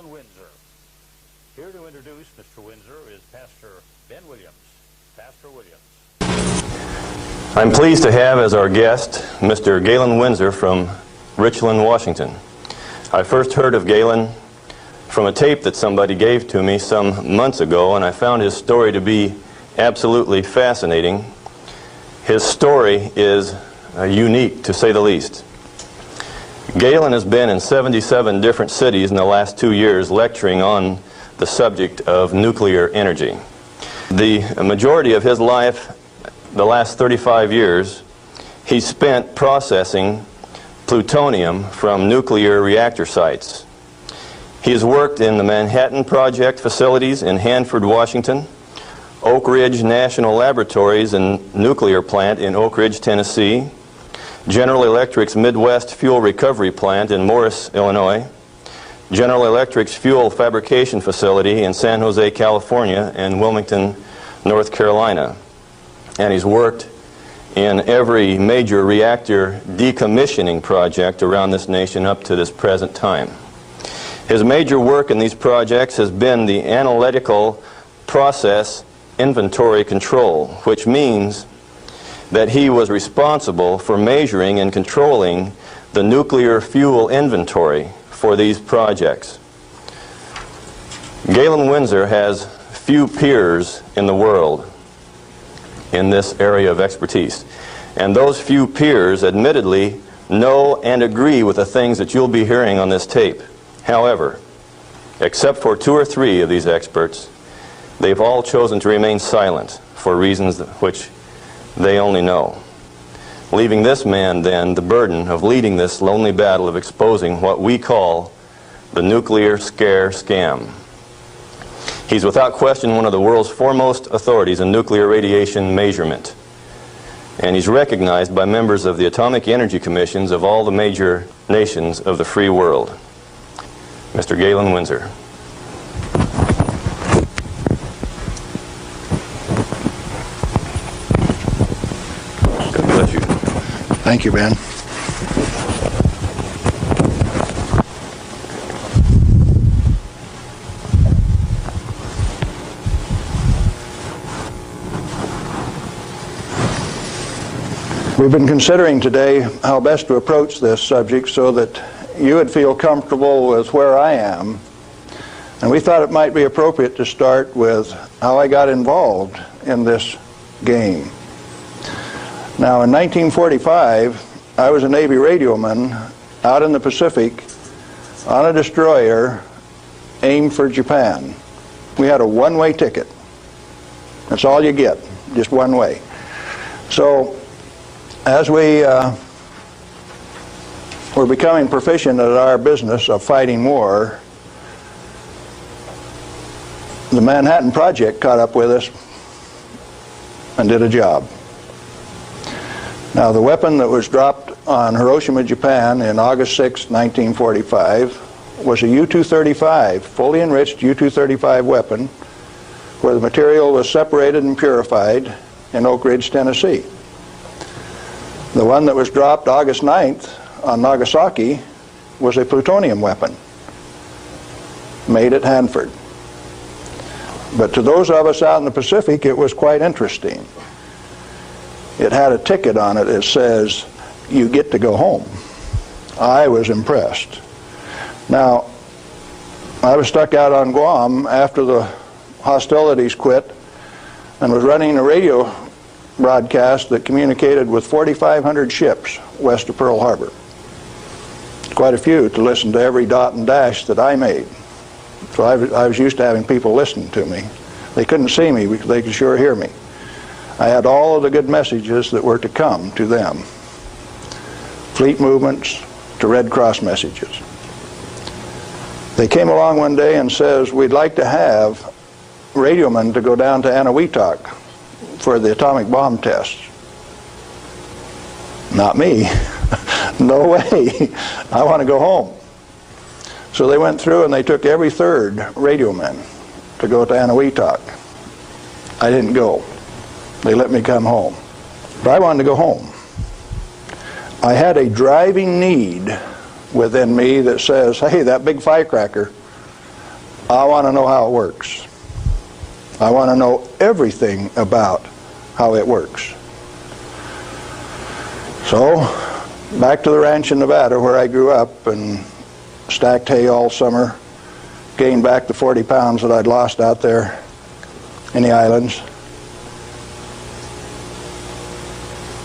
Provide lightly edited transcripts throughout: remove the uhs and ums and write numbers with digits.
Galen Winsor. Here to introduce Mr. Winsor is Pastor Ben Williams. Pastor Williams. I'm pleased to have as our guest Mr. Galen Winsor from Richland, Washington. I first heard of Galen from a tape that somebody gave to me some months ago, and I found his story to be absolutely fascinating. His story is unique, to say the least. Galen has been in 77 different cities in the last 2 years lecturing on the subject of nuclear energy. The majority of his life, the last 35 years, he spent processing plutonium from nuclear reactor sites. He has worked in the Manhattan Project facilities in Hanford, Washington, Oak Ridge National Laboratories and Nuclear Plant in Oak Ridge, Tennessee, General Electric's Midwest Fuel Recovery Plant in Morris, Illinois, General Electric's Fuel Fabrication Facility in San Jose, California, and Wilmington, North Carolina. And he's worked in every major reactor decommissioning project around this nation up to this present time. His major work in these projects has been the analytical process inventory control, which means that he was responsible for measuring and controlling the nuclear fuel inventory for these projects. Galen Winsor has few peers in the world in this area of expertise. And those few peers admittedly know and agree with the things that you'll be hearing on this tape. However, except for 2 or 3 of these experts, they've all chosen to remain silent for reasons which they only know, leaving this man then the burden of leading this lonely battle of exposing what we call the nuclear scare scam. He's without question one of the world's foremost authorities in nuclear radiation measurement, and he's recognized by members of the Atomic Energy Commissions of all the major nations of the free world. Mr. Galen Winsor. God bless you. Thank you, Ben. We've been considering today how best to approach this subject so that you would feel comfortable with where I am. And we thought it might be appropriate to start with how I got involved in this game. Now, in 1945, I was a Navy radioman out in the Pacific on a destroyer aimed for Japan. We had a one-way ticket. That's all you get, just one way. So, as we were becoming proficient at our business of fighting war, the Manhattan Project caught up with us and did a job. Now, the weapon that was dropped on Hiroshima, Japan in August 6, 1945 was a U-235, fully enriched U-235 weapon where the material was separated and purified in Oak Ridge, Tennessee. The one that was dropped August 9th on Nagasaki was a plutonium weapon made at Hanford. But to those of us out in the Pacific, it was quite interesting. It had a ticket on it that says, "You get to go home." I was impressed. Now, I was stuck out on Guam after the hostilities quit and was running a radio broadcast that communicated with 4,500 ships west of Pearl Harbor. Quite a few to listen to every dot and dash that I made. So I was used to having people listen to me. They couldn't see me, but they could sure hear me. I had all of the good messages that were to come to them. Fleet movements to Red Cross messages. They came along one day and says, "We'd like to have radiomen to go down to Anahuac for the atomic bomb tests." Not me. No way. I want to go home. So they went through and they took every 3rd radioman to go to Anahuac. I didn't go. They let me come home. But I wanted to go home. I had a driving need within me that says, hey, that big firecracker I want to know how it works. I want to know everything about how it works. So, back to the ranch in Nevada where I grew up and stacked hay all summer, gained back the 40 pounds that I'd lost out there in the islands.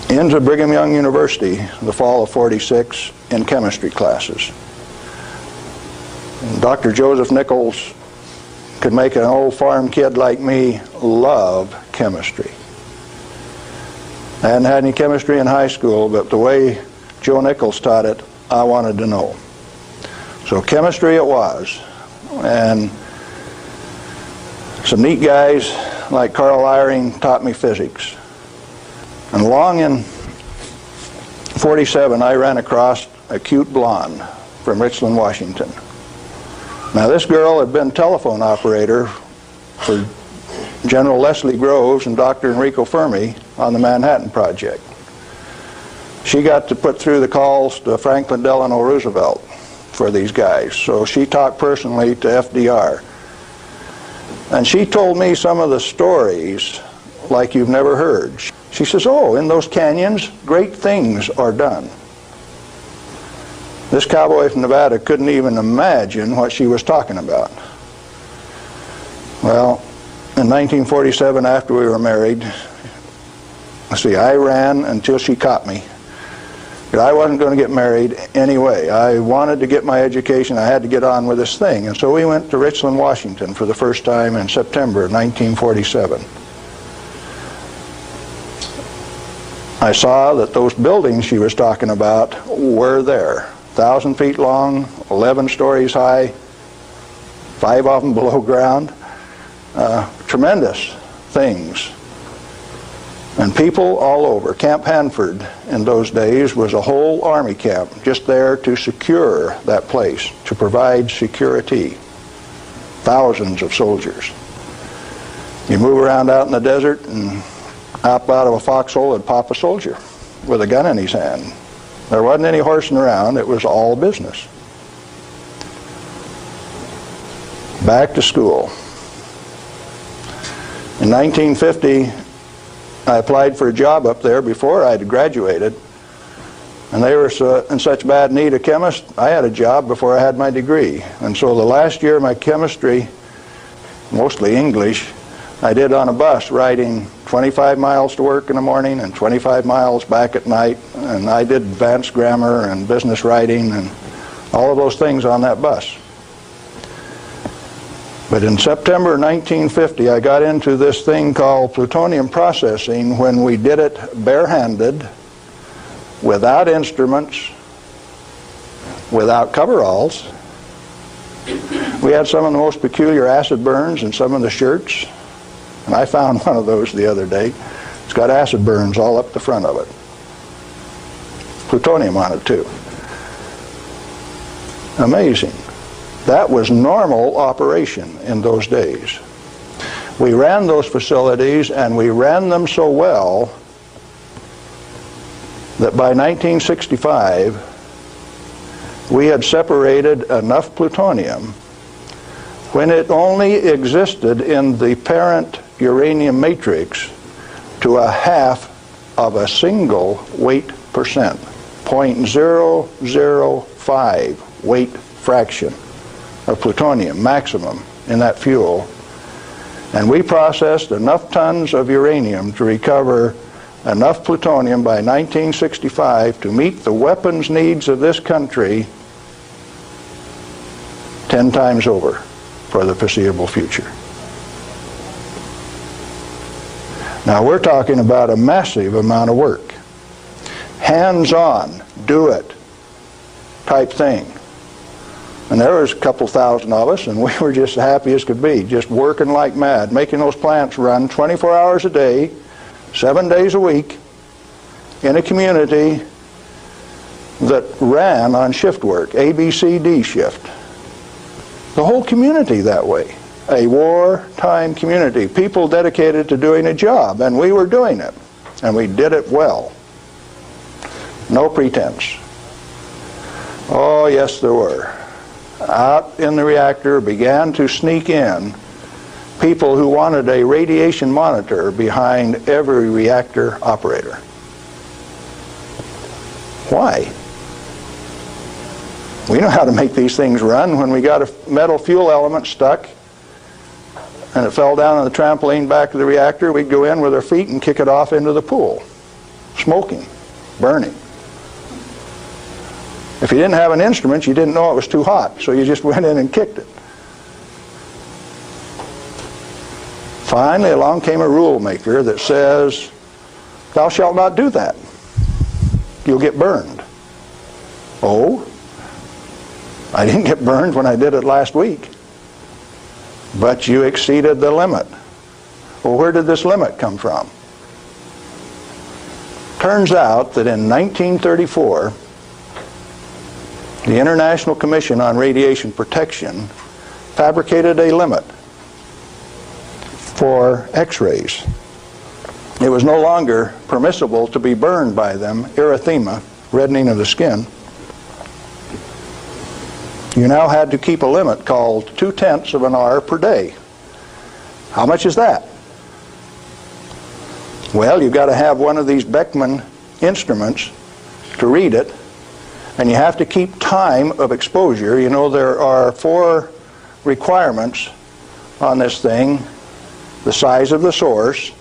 Into Brigham Young University in the fall of '46 in chemistry classes. And Dr. Joseph Nichols could make an old farm kid like me love chemistry. I hadn't had any chemistry in high school, but the way Joe Nichols taught it, I wanted to know. So chemistry it was. And some neat guys like Carl Eyring taught me physics. And along in '47, I ran across a cute blonde from Richland, Washington. Now this girl had been telephone operator for General Leslie Groves and Dr. Enrico Fermi on the Manhattan Project. She got to put through the calls to Franklin Delano Roosevelt for these guys, so she talked personally to FDR. And she told me some of the stories like you've never heard. She says, oh, in those canyons, great things are done. This cowboy from Nevada couldn't even imagine what she was talking about. Well, in 1947, after we were married, let's see, I ran until she caught me. But I wasn't going to get married anyway. I wanted to get my education. I had to get on with this thing. And so we went to Richland, Washington for the first time in September of 1947. I saw that those buildings she was talking about were there. 1,000 feet long, 11 stories high, 5 of them below ground. Tremendous things. And people all over. Camp Hanford in those days was a whole army camp just there to secure that place, to provide security. Thousands of soldiers. You move around out in the desert and up out of a foxhole would pop a soldier with a gun in his hand. There wasn't any horsing around, it was all business. Back to school. In 1950, I applied for a job up there before I had graduated, and they were in such bad need of chemists, I had a job before I had my degree. And so the last year of my chemistry, mostly English, I did on a bus, riding 25 miles to work in the morning and 25 miles back at night, and I did advanced grammar and business writing and all of those things on that bus. But in September 1950, I got into this thing called plutonium processing when we did it barehanded, without instruments, without coveralls. We had some of the most peculiar acid burns in some of the shirts. And I found one of those the other day. It's got acid burns all up the front of it. Plutonium on it too. Amazing. That was normal operation in those days. We ran those facilities and we ran them so well that by 1965 we had separated enough plutonium when it only existed in the parent uranium matrix to a half of a single weight percent, 0.005 weight fraction of plutonium maximum in that fuel. And we processed enough tons of uranium to recover enough plutonium by 1965 to meet the weapons needs of this country 10 times over for the foreseeable future. Now we're talking about a massive amount of work. Hands-on, do it type thing. And there was a couple thousand of us, and we were just happy as could be, just working like mad, making those plants run 24 hours a day, 7 days a week, in a community that ran on shift work, ABCD shift. The whole community that way. A wartime community, people dedicated to doing a job, and we were doing it, and we did it well. No pretense. Oh yes, there were. out in the reactor began to sneak in people who wanted a radiation monitor behind every reactor operator. Why? We know how to make these things run. When we got a metal fuel element stuck and it fell down on the trampoline back of the reactor, we'd go in with our feet and kick it off into the pool, smoking, burning. If you didn't have an instrument, you didn't know it was too hot, so you just went in and kicked it. Finally, along came a rule maker that says, thou shalt not do that. You'll get burned. Oh, I didn't get burned when I did it last week. But you exceeded the limit. Well, where did this limit come from? Turns out that in 1934, the International Commission on Radiation Protection fabricated a limit for X-rays. It was no longer permissible to be burned by them, erythema, reddening of the skin. You now had to keep a limit called 0.2 of an hour per day. How much is that? Well, you've got to have one of these Beckman instruments to read it, and you have to keep time of exposure. You know, there are 4 requirements on this thing: the size of the source,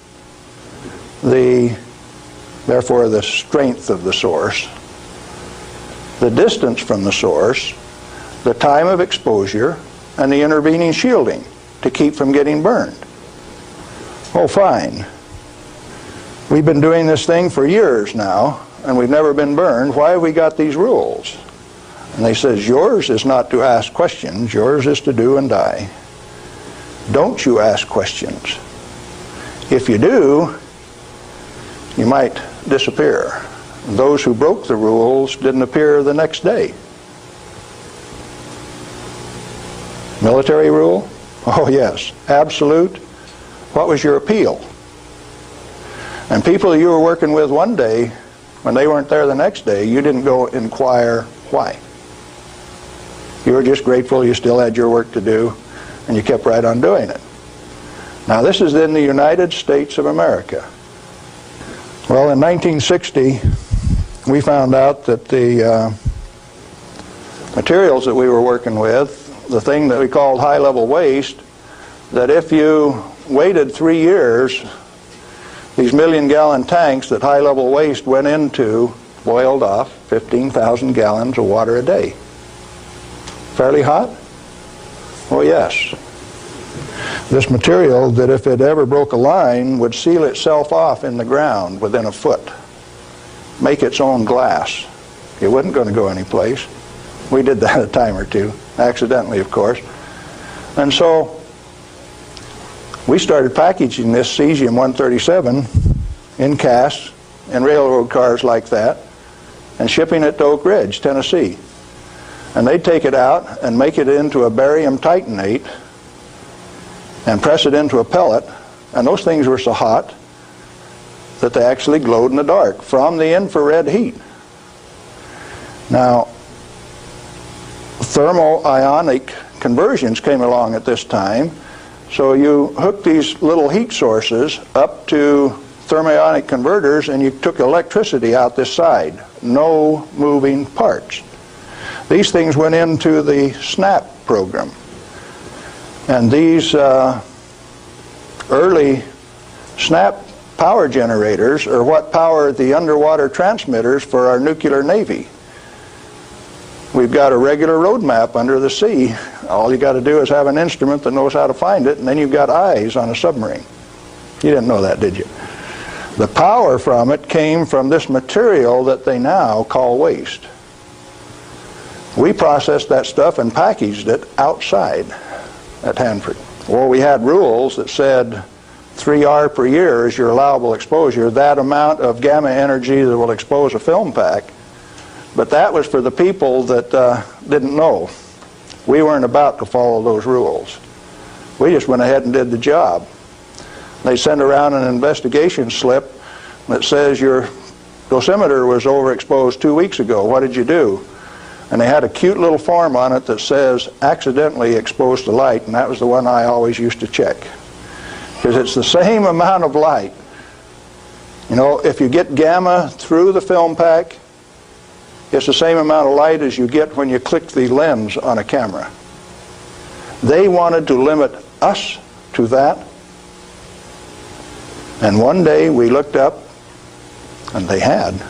therefore the strength of the source, the distance from the source, the time of exposure, and the intervening shielding to keep from getting burned. Oh, fine. We've been doing this thing for years now, and we've never been burned. Why have we got these rules? And they says, yours is not to ask questions, yours is to do and die. Don't you ask questions. If you do, you might disappear. Those who broke the rules didn't appear the next day. Military rule? Oh yes. Absolute. What was your appeal? And people you were working with one day, when they weren't there the next day, you didn't go inquire why. You were just grateful you still had your work to do, and you kept right on doing it. Now this is in the United States of America. Well, in 1960, we found out that the materials that we were working with, the thing that we called high-level waste, that if you waited 3 years, these million-gallon tanks that high-level waste went into boiled off 15,000 gallons of water a day. Fairly hot? Oh yes. This material, that if it ever broke a line, would seal itself off in the ground within a foot, make its own glass. It wasn't going to go anyplace. We did that a time or two, accidentally of course. And so we started packaging this cesium-137 in casts in railroad cars like that and shipping it to Oak Ridge, Tennessee. And they'd take it out and make it into a barium titanate and press it into a pellet, and those things were so hot that they actually glowed in the dark from the infrared heat. Now, thermo-ionic conversions came along at this time, so you hooked these little heat sources up to thermionic converters and you took electricity out this side. No moving parts. These things went into the SNAP program. And these early SNAP power generators are what power the underwater transmitters for our nuclear navy. We've got a regular road map under the sea. All you got to do is have an instrument that knows how to find it, and then you've got eyes on a submarine. You didn't know that, did you? The power from it came from this material that they now call waste. We processed that stuff and packaged it outside at Hanford. Well, we had rules that said 3R per year is your allowable exposure, that amount of gamma energy that will expose a film pack. But that was for the people that didn't know. We weren't about to follow those rules. We just went ahead and did the job. They send around an investigation slip that says your dosimeter was overexposed 2 weeks ago. What did you do? and they had a cute little form on it that says accidentally exposed to light, and that was the one I always used to check, because it's the same amount of light. You know, if you get gamma through the film pack, it's the same amount of light as you get when you click the lens on a camera. They wanted to limit us to that, and one day we looked up, and they had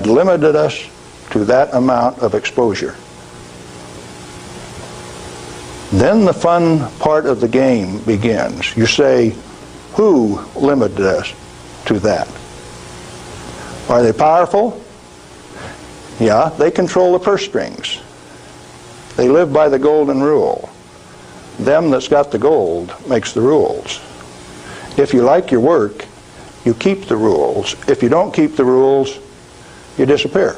limited us to that amount of exposure. Then the fun part of the game begins. You say, who limited us to that? Are they powerful? Yeah, they control the purse strings. They live by the golden rule. Them that's got the gold makes the rules. If you like your work, you keep the rules. If you don't keep the rules, you disappear.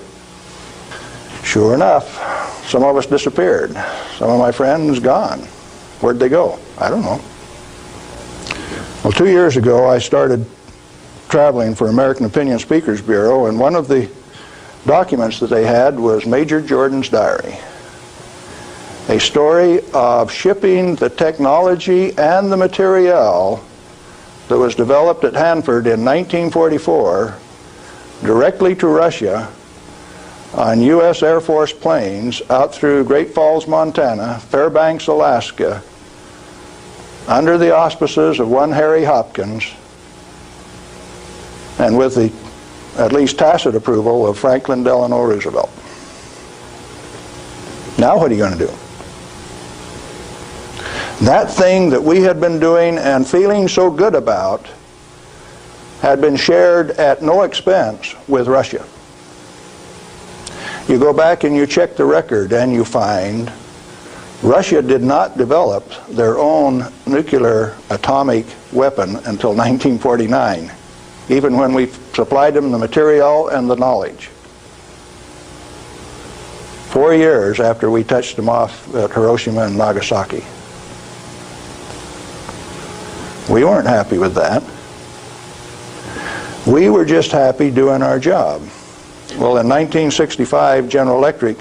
Sure enough, some of us disappeared. Some of my friends gone. Where'd they go? I don't know. Well, 2 years ago, I started traveling for American Opinion Speakers Bureau, and one of the documents that they had was Major Jordan's diary. A story of shipping the technology and the material that was developed at Hanford in 1944 directly to Russia on U.S. Air Force planes out through Great Falls, Montana, Fairbanks, Alaska, under the auspices of one Harry Hopkins, and with the at least tacit approval of Franklin Delano Roosevelt. Now what are you going to do? That thing that we had been doing and feeling so good about had been shared at no expense with Russia. You go back and you check the record and you find Russia did not develop their own nuclear atomic weapon until 1949, even when we supplied them the material and the knowledge. 4 years after we touched them off at Hiroshima and Nagasaki. We weren't happy with that. We were just happy doing our job. Well, in 1965, General Electric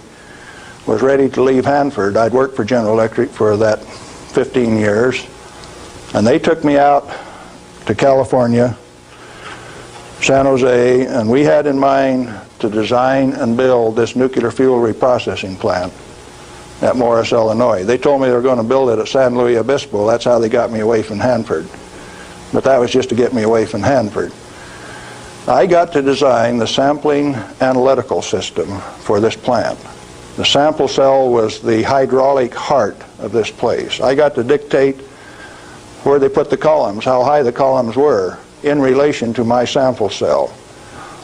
was ready to leave Hanford. I'd worked for General Electric for that 15 years, and they took me out to California, San Jose, and we had in mind to design and build this nuclear fuel reprocessing plant at Morris, Illinois. They told me they were going to build it at San Luis Obispo. That's how they got me away from Hanford. But that was just to get me away from Hanford. I got to design the sampling analytical system for this plant. The sample cell was the hydraulic heart of this place. I got to dictate where they put the columns, how high the columns were in relation to my sample cell.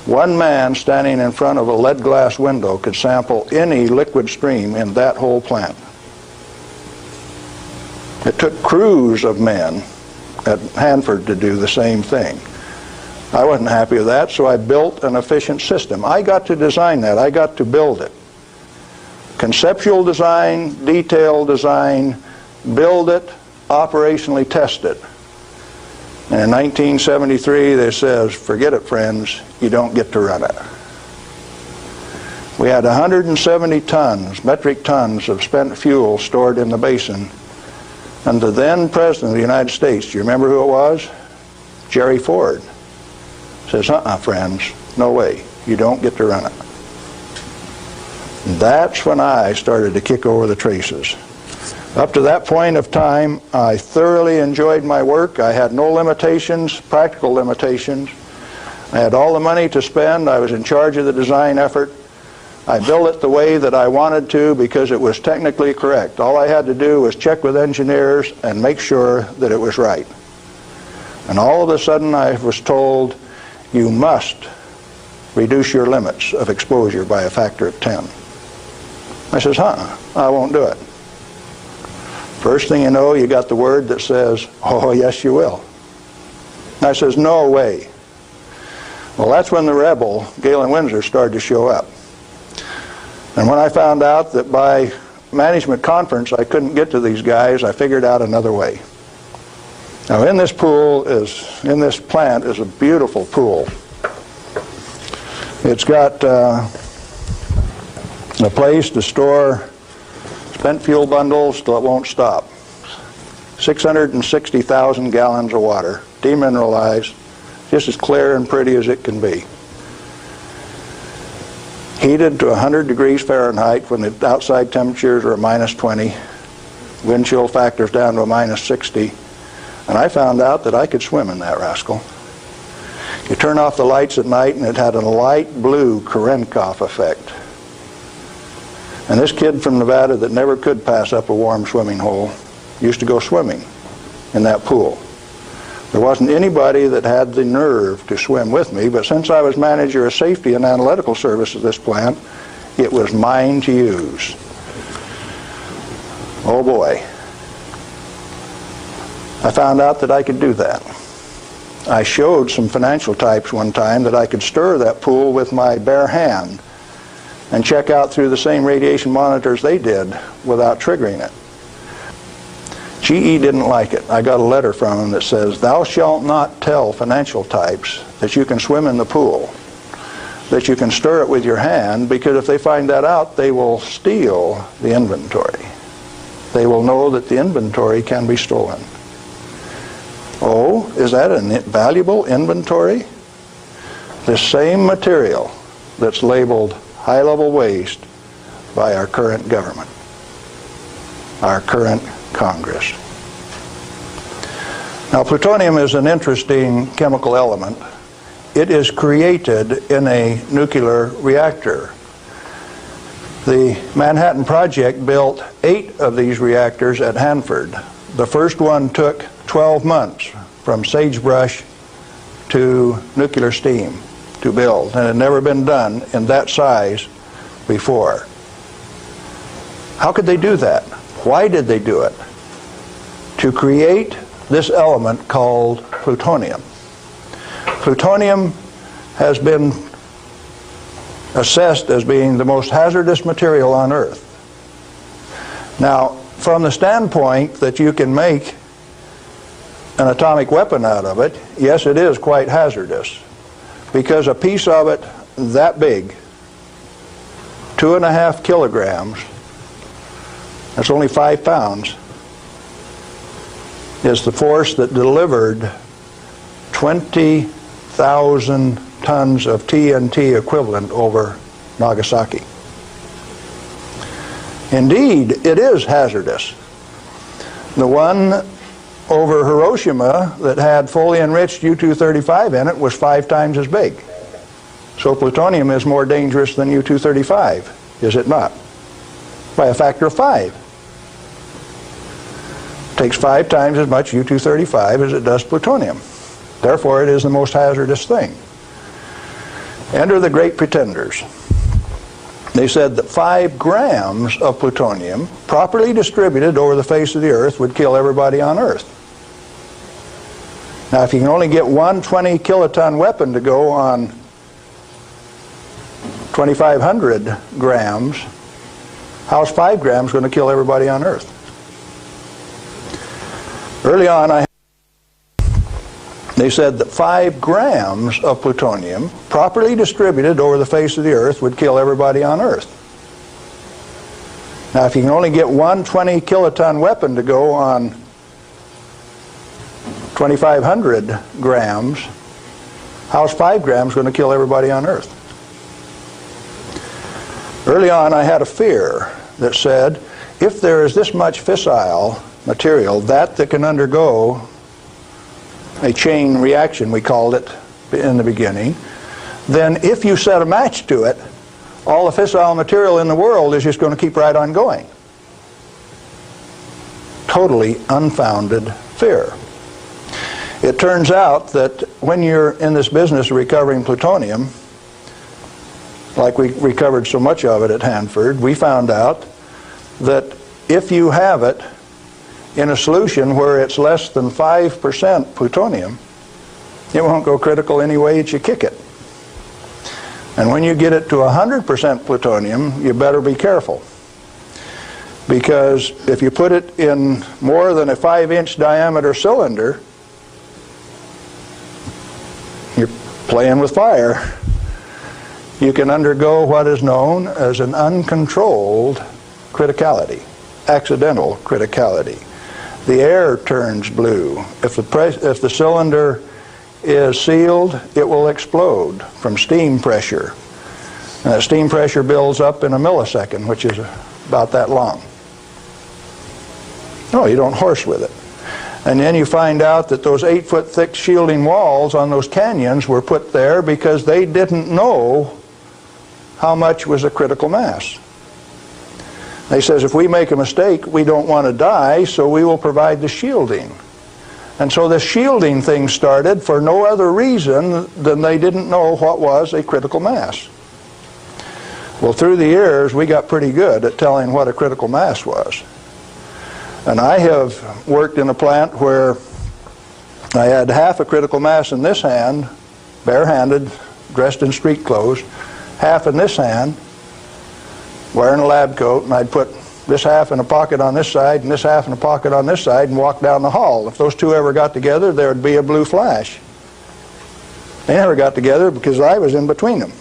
One man standing in front of a lead glass window could sample any liquid stream in that whole plant. It took crews of men at Hanford to do the same thing. I wasn't happy with that, so I built an efficient system. I got to design that. I got to build it. Conceptual design, detailed design, build it, operationally test it. And in 1973, they says, forget it, friends, you don't get to run it. We had 170 tons, metric tons of spent fuel stored in the basin. And the then President of the United States, do you remember who it was? Jerry Ford. Says, friends, no way, you don't get to run it. That's when I started to kick over the traces. Up to that point of time, I thoroughly enjoyed my work. I had no limitations, practical limitations. I had all the money to spend. I was in charge of the design effort. I built it the way that I wanted to because it was technically correct. All I had to do was check with engineers and make sure that it was right. And all of a sudden I was told, you must reduce your limits of exposure by a factor of 10. I says, I won't do it. First thing you know, you got the word that says, oh, yes, you will. And I says, no way. Well, that's when the rebel, Galen Winsor, started to show up. And when I found out that by management conference I couldn't get to these guys, I figured out another way. Now, in this plant is a beautiful pool. It's got A place to store spent fuel bundles till it won't stop. 660,000 gallons of water, demineralized, just as clear and pretty as it can be. Heated to 100 degrees Fahrenheit when the outside temperatures are minus 20, wind chill factors down to a minus 60, and I found out that I could swim in that rascal. You turn off the lights at night and it had a light blue Cherenkov effect. And this kid from Nevada that never could pass up a warm swimming hole used to go swimming in that pool. There wasn't anybody that had the nerve to swim with me, but since I was manager of safety and analytical service at this plant, it was mine to use. Oh boy. I found out that I could do that. I showed some financial types one time that I could stir that pool with my bare hand and check out through the same radiation monitors they did without triggering it. GE didn't like it. I got a letter from them that says, "Thou shalt not tell financial types that you can swim in the pool, that you can stir it with your hand, because if they find that out, they will steal the inventory. They will know that the inventory can be stolen." Oh, is that a valuable inventory? The same material that's labeled high-level waste by our current government, our current Congress. Now, plutonium is an interesting chemical element. It is created in a nuclear reactor. The Manhattan Project built 8 of these reactors at Hanford. The first one took 12 months from sagebrush to nuclear steam to build, and it had never been done in that size before. How could they do that? Why did they do it? To create this element called plutonium. Plutonium has been assessed as being the most hazardous material on Earth. Now, from the standpoint that you can make an atomic weapon out of it, yes, it is quite hazardous, because a piece of it that big, 2.5 kilograms, that's only 5 pounds, is the force that delivered 20,000 tons of TNT equivalent over Nagasaki. Indeed, it is hazardous. The one over Hiroshima that had fully enriched U-235 in it was 5 times as big. So plutonium is more dangerous than U-235, is it not? By a factor of 5. It takes 5 times as much U-235 as it does plutonium. Therefore, it is the most hazardous thing. Enter the great pretenders. They said that 5 grams of plutonium, properly distributed over the face of the Earth, would kill everybody on Earth. Now, if you can only get one 20 kiloton weapon to go on 2,500 grams, how's 5 grams going to kill everybody on Earth? Early on, they said that 5 grams of plutonium, properly distributed over the face of the Earth, would kill everybody on Earth. Now, if you can only get one 20 kiloton weapon to go on 2,500 grams, how's 5 grams going to kill everybody on Earth? Early on, I had a fear that said, if there is this much fissile material, that can undergo a chain reaction, we called it in the beginning, then if you set a match to it, all the fissile material in the world is just going to keep right on going. Totally unfounded fear. It turns out that when you're in this business of recovering plutonium, like we recovered so much of it at Hanford, we found out that if you have it in a solution where it's less than 5% plutonium, it won't go critical any way that you kick it. And when you get it to 100% plutonium, you better be careful. Because if you put it in more than a 5-inch diameter cylinder, you're playing with fire. you can undergo what is known as an uncontrolled criticality, accidental criticality. The air turns blue. If the cylinder is sealed, it will explode from steam pressure. And that steam pressure builds up in a millisecond, which is about that long. No, you don't horse with it. And then you find out that those 8-foot thick shielding walls on those canyons were put there because they didn't know how much was a critical mass. They says, if we make a mistake, we don't want to die, so we will provide the shielding. And so the shielding thing started for no other reason than they didn't know what was a critical mass. Well, through the years, we got pretty good at telling what a critical mass was. And I have worked in a plant where I had half a critical mass in this hand, barehanded, dressed in street clothes, half in this hand, wearing a lab coat, and I'd put this half in a pocket on this side and this half in a pocket on this side and walk down the hall. If those two ever got together, there would be a blue flash. They never got together because I was in between them.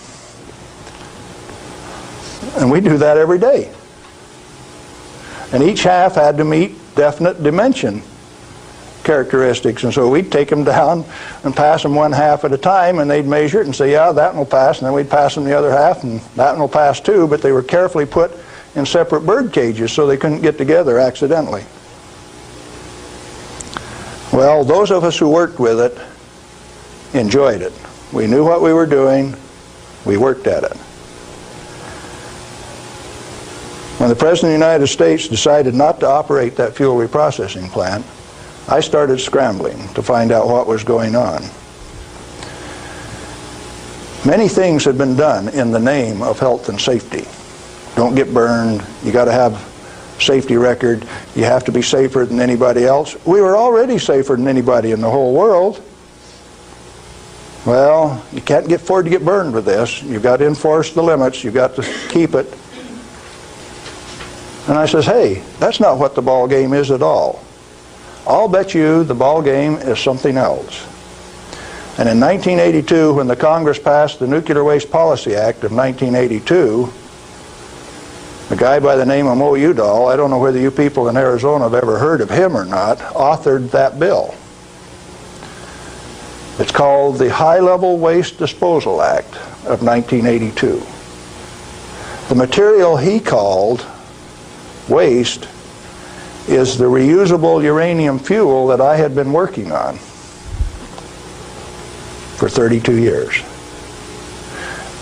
And we do that every day. And each half had to meet definite dimension characteristics, and so we'd take them down and pass them one half at a time, and they'd measure it and say, yeah, that one will pass, and then we'd pass them the other half, and that one will pass too, but they were carefully put in separate bird cages so they couldn't get together accidentally. Well, those of us who worked with it enjoyed it. We knew what we were doing, we worked at it. When the President of the United States decided not to operate that fuel reprocessing plant, I started scrambling to find out what was going on. Many things had been done in the name of health and safety. Don't get burned, you got to have safety record, you have to be safer than anybody else. We were already safer than anybody in the whole world. Well, you can't afford to get burned with this. You've got to enforce the limits, you've got to keep it. And I says, hey, that's not what the ball game is at all. I'll bet you the ball game is something else. And in 1982, when the Congress passed the Nuclear Waste Policy Act of 1982, a guy by the name of Mo Udall, I don't know whether you people in Arizona have ever heard of him or not, authored that bill. It's called the High-Level Waste Disposal Act of 1982. The material he called waste is the reusable uranium fuel that I had been working on for 32 years.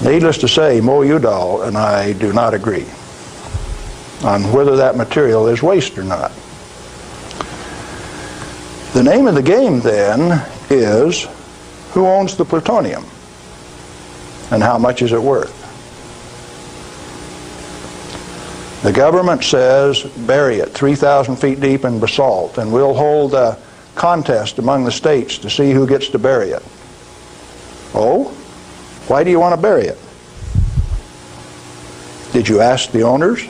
Needless to say, Mo Udall and I do not agree on whether that material is waste or not. The name of the game then is, who owns the plutonium and how much is it worth? The government says bury it 3,000 feet deep in basalt, and we'll hold a contest among the states to see who gets to bury it. Oh? Why do you want to bury it? Did you ask the owners?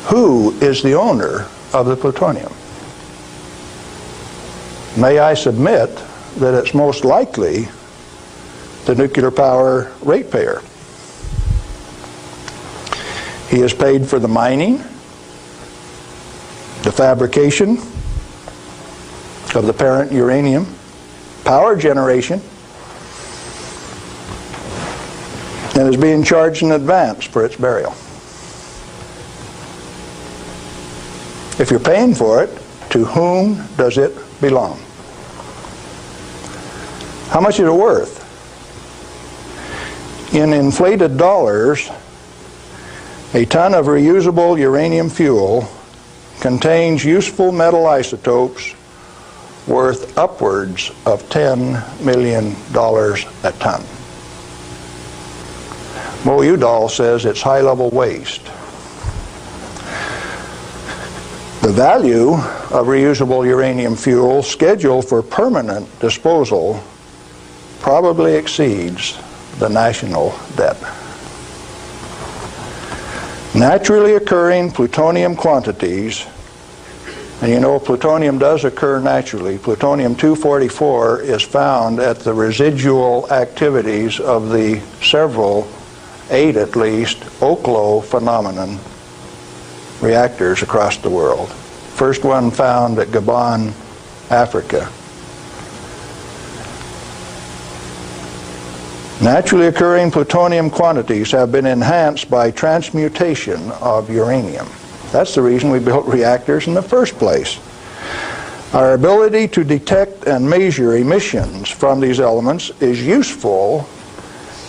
Who is the owner of the plutonium? May I submit that it's most likely the nuclear power ratepayer. He is paid for the mining, the fabrication of the parent uranium, power generation, and is being charged in advance for its burial. If you're paying for it, to whom does it belong? How much is it worth? In inflated dollars, a ton of reusable uranium fuel contains useful metal isotopes worth upwards of $10 million a ton. Mo Udall says it's high-level waste. The value of reusable uranium fuel scheduled for permanent disposal probably exceeds the national debt. Naturally occurring plutonium quantities And you know, plutonium does occur naturally. Plutonium-244 is found at the residual activities of the several, 8 at least, Oklo phenomenon reactors across the world. First one found at Gabon, Africa. Naturally occurring plutonium quantities have been enhanced by transmutation of uranium. That's the reason we built reactors in the first place. Our ability to detect and measure emissions from these elements is useful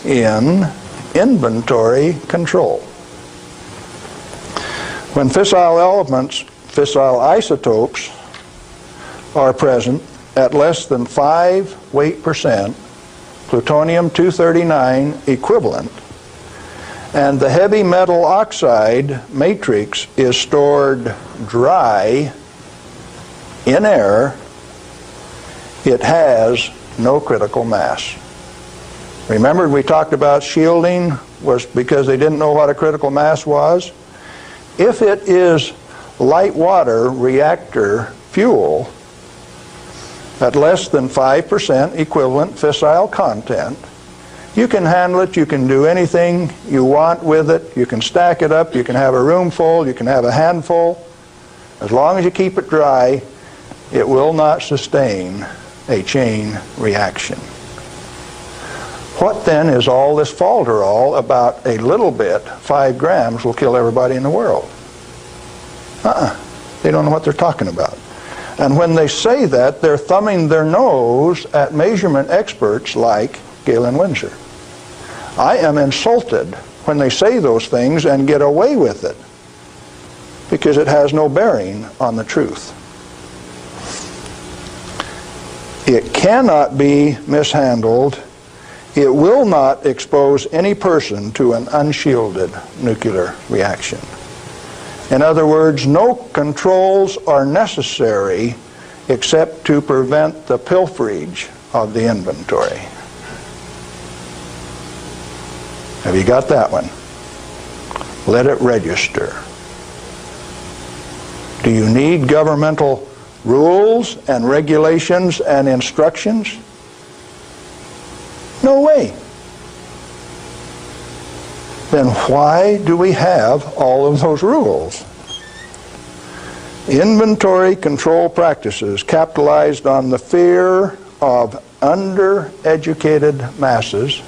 in inventory control. When fissile elements, fissile isotopes, are present at less than 5 weight percent, plutonium-239 equivalent, and the heavy metal oxide matrix is stored dry in air, it has no critical mass. Remember we talked about shielding was because they didn't know what a critical mass was? If it is light water reactor fuel at less than 5% equivalent fissile content, you can handle it, you can do anything you want with it, you can stack it up, you can have a room full, you can have a handful. As long as you keep it dry, it will not sustain a chain reaction. What then is all this falderall about a little bit, 5 grams will kill everybody in the world? They don't know what they're talking about. And when they say that, they're thumbing their nose at measurement experts like Galen Winsor. I am insulted when they say those things and get away with it, because it has no bearing on the truth. It cannot be mishandled. It will not expose any person to an unshielded nuclear reaction. In other words, no controls are necessary except to prevent the pilferage of the inventory. Have you got that one? Let it register. Do you need governmental rules and regulations and instructions? No way. Then why do we have all of those rules? Inventory control practices capitalized on the fear of undereducated masses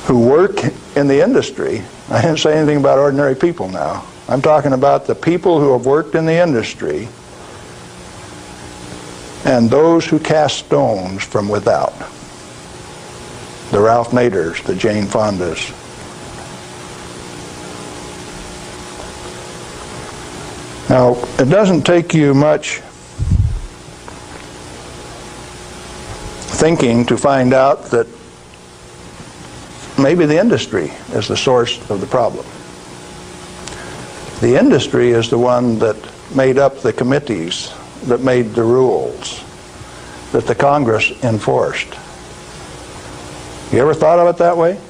who work in the industry. I didn't say anything about ordinary people now. I'm talking about the people who have worked in the industry and those who cast stones from without. The Ralph Naders, the Jane Fondas. Now, it doesn't take you much thinking to find out that maybe the industry is the source of the problem. The industry is the one that made up the committees, that made the rules, that the Congress enforced. You ever thought of it that way?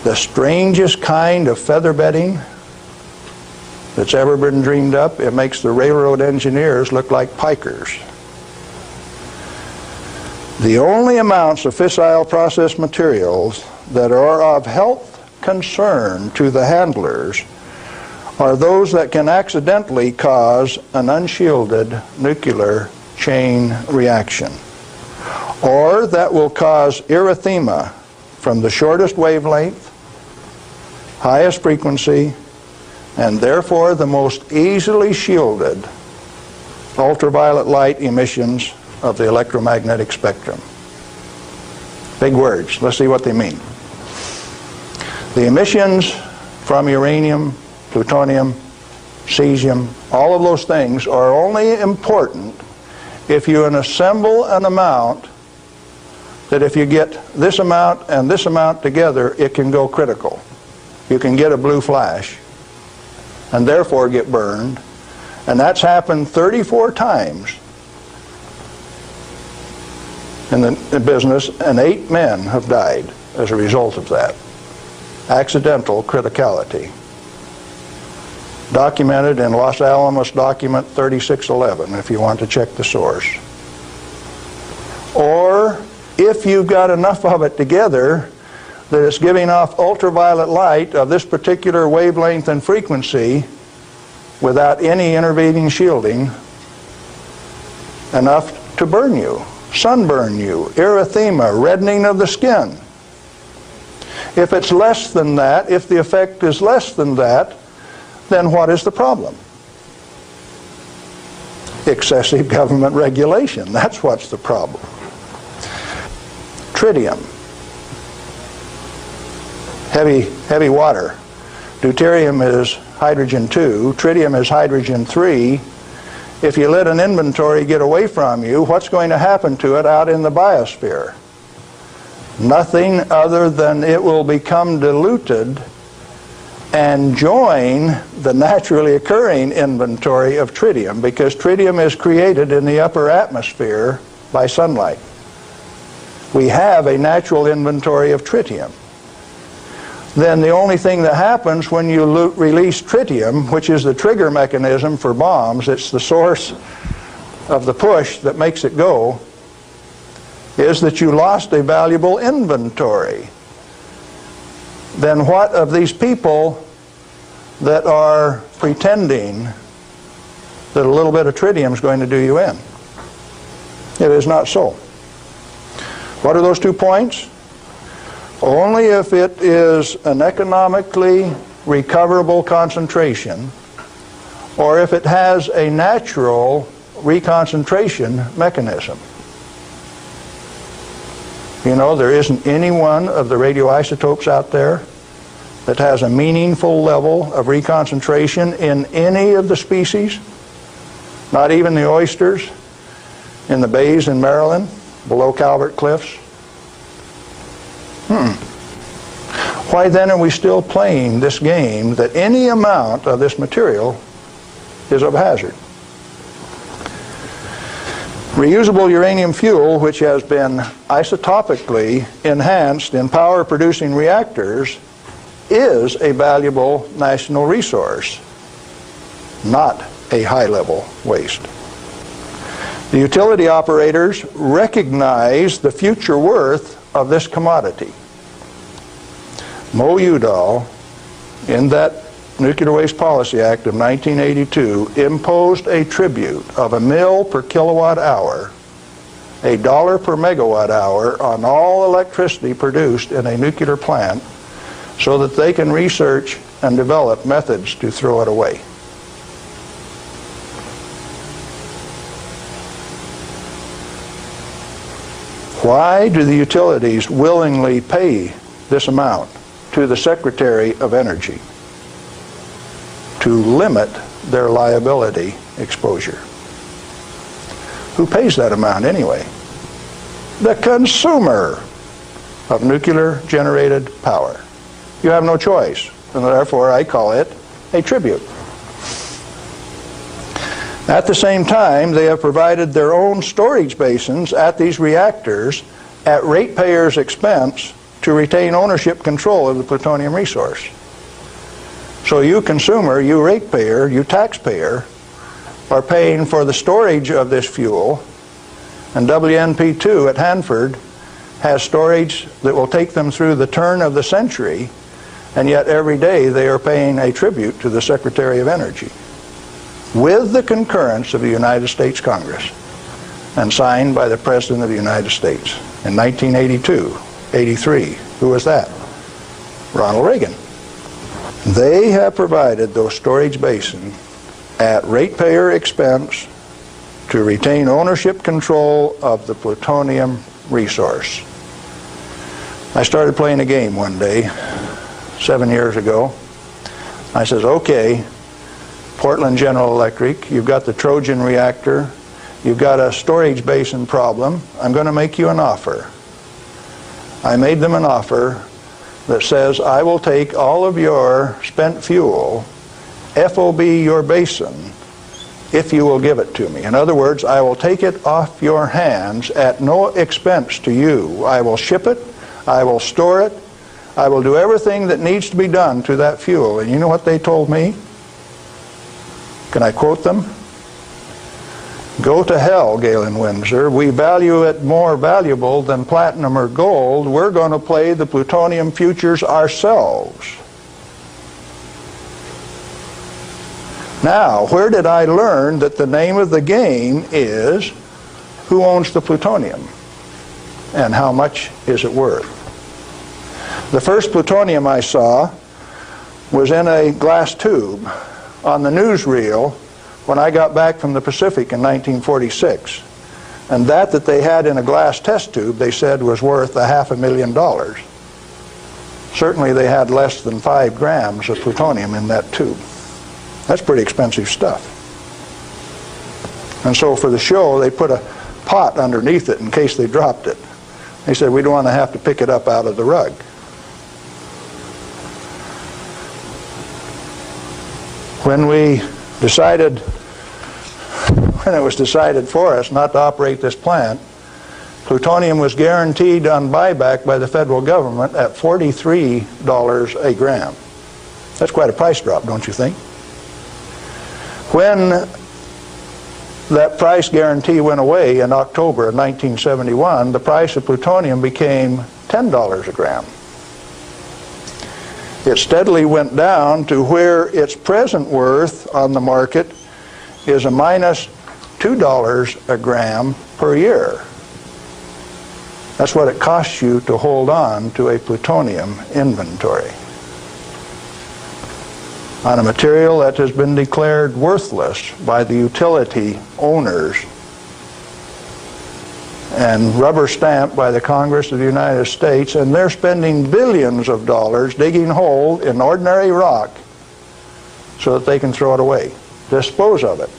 The strangest kind of feather bedding that's ever been dreamed up, it makes the railroad engineers look like pikers. The only amounts of fissile process materials that are of health concern to the handlers are those that can accidentally cause an unshielded nuclear chain reaction, or that will cause erythema from the shortest wavelength, highest frequency, and therefore the most easily shielded ultraviolet light emissions of the electromagnetic spectrum. Big words. Let's see what they mean. The emissions from uranium, plutonium, cesium, all of those things are only important if you assemble an amount that if you get this amount and this amount together, it can go critical. You can get a blue flash and therefore get burned. And that's happened 34 times in the business, and 8 men have died as a result of that. Accidental criticality. Documented in Los Alamos document 3611, if you want to check the source. Or if you've got enough of it together that it's giving off ultraviolet light of this particular wavelength and frequency without any intervening shielding, enough to burn you, sunburn you, erythema, reddening of the skin. If it's less than that, if the effect is less than that, then what is the problem? Excessive government regulation. That's what's the problem. Tritium. Heavy water. Deuterium is hydrogen 2. Tritium is hydrogen 3. If you let an inventory get away from you, what's going to happen to it out in the biosphere? Nothing other than it will become diluted and join the naturally occurring inventory of tritium, because tritium is created in the upper atmosphere by sunlight. We have a natural inventory of tritium. Then the only thing that happens when you release tritium, which is the trigger mechanism for bombs, it's the source of the push that makes it go, is that you lost a valuable inventory. Then what of these people that are pretending that a little bit of tritium is going to do you in? It is not so. What are those 2 points? Only if it is an economically recoverable concentration, or if it has a natural reconcentration mechanism. You know, there isn't any one of the radioisotopes out there that has a meaningful level of reconcentration in any of the species, not even the oysters in the bays in Maryland, below Calvert Cliffs. Why then are we still playing this game that any amount of this material is of hazard? Reusable uranium fuel, which has been isotopically enhanced in power-producing reactors, is a valuable national resource, not a high-level waste. The utility operators recognize the future worth of this commodity. Mo Udall, in that Nuclear Waste Policy Act of 1982, imposed a tribute of $1 per kilowatt hour, $1 per megawatt hour on all electricity produced in a nuclear plant, so that they can research and develop methods to throw it away. Why do the utilities willingly pay this amount to the Secretary of Energy? To limit their liability exposure. Who pays that amount anyway? The consumer of nuclear generated power. You have no choice, and therefore I call it a tribute. At the same time, they have provided their own storage basins at these reactors at ratepayers' expense to retain ownership control of the plutonium resource. So you consumer, you ratepayer, you taxpayer, are paying for the storage of this fuel, and WNP2 at Hanford has storage that will take them through the turn of the century, and yet every day they are paying a tribute to the Secretary of Energy, with the concurrence of the United States Congress, and signed by the President of the United States in 1982, 83. Who was that? Ronald Reagan. They have provided those storage basins at ratepayer expense to retain ownership control of the plutonium resource. I started playing a game one day, 7 years ago. I says, okay, Portland General Electric, you've got the Trojan reactor, you've got a storage basin problem, I'm going to make you an offer. I made them an offer that says, I will take all of your spent fuel, FOB your basin, if you will give it to me. In other words, I will take it off your hands at no expense to you. I will ship it, I will store it, I will do everything that needs to be done to that fuel. And you know what they told me? Can I quote them? "Go to hell, Galen Winsor. We value it more valuable than platinum or gold. We're going to play the plutonium futures ourselves." Now, where did I learn that the name of the game is who owns the plutonium and how much is it worth? The first plutonium I saw was in a glass tube on the newsreel when I got back from the Pacific in 1946. And that they had in a glass test tube, they said, was worth $500,000. Certainly they had less than 5 grams of plutonium in that tube. That's pretty expensive stuff. And so for the show, they put a pot underneath it in case they dropped it. They said, we don't want to have to pick it up out of the rug. When it was decided for us not to operate this plant, plutonium was guaranteed on buyback by the federal government at $43 a gram. That's quite a price drop, don't you think? When that price guarantee went away in October of 1971, the price of plutonium became $10 a gram. It steadily went down to where its present worth on the market is a minus $2 a gram per year. That's what it costs you to hold on to a plutonium inventory on a material that has been declared worthless by the utility owners and rubber stamped by the Congress of the United States, and they're spending billions of dollars digging a hole in ordinary rock so that they can throw it away, dispose of it.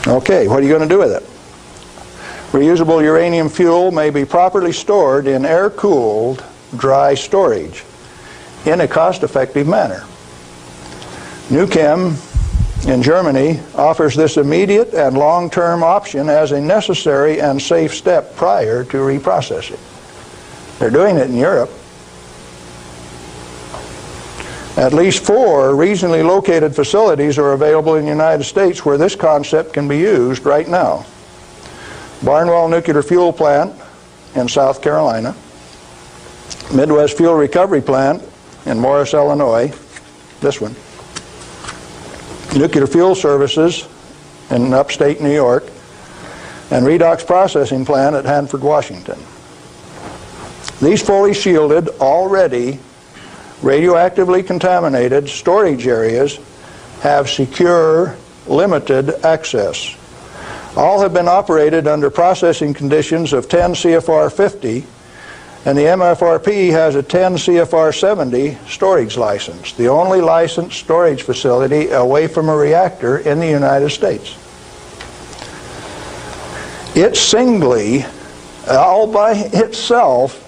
Okay, what are you going to do with it? Reusable uranium fuel may be properly stored in air-cooled, dry storage in a cost-effective manner. Nuchem in Germany offers this immediate and long-term option as a necessary and safe step prior to reprocessing. They're doing it in Europe. At least 4 regionally located facilities are available in the United States where this concept can be used right now. Barnwell Nuclear Fuel Plant in South Carolina, Midwest Fuel Recovery Plant in Morris, Illinois, this one, Nuclear Fuel Services in upstate New York, and Redox Processing Plant at Hanford, Washington. These fully shielded, already radioactively contaminated storage areas have secure, limited access. All have been operated under processing conditions of 10 CFR 50, and the MFRP has a 10 CFR 70 storage license, the only licensed storage facility away from a reactor in the United States. It singly, all by itself,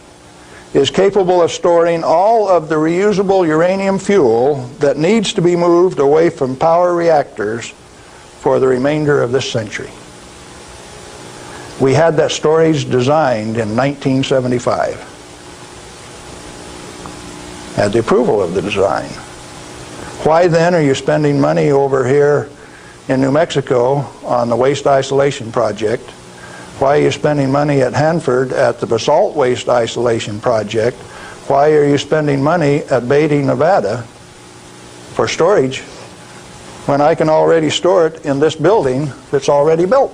is capable of storing all of the reusable uranium fuel that needs to be moved away from power reactors for the remainder of this century. We had that storage designed in 1975. Had the approval of the design. Why then are you spending money over here in New Mexico on the waste isolation project? Why are you spending money at Hanford at the basalt waste isolation project? Why are you spending money at Beatty, Nevada for storage when I can already store it in this building that's already built?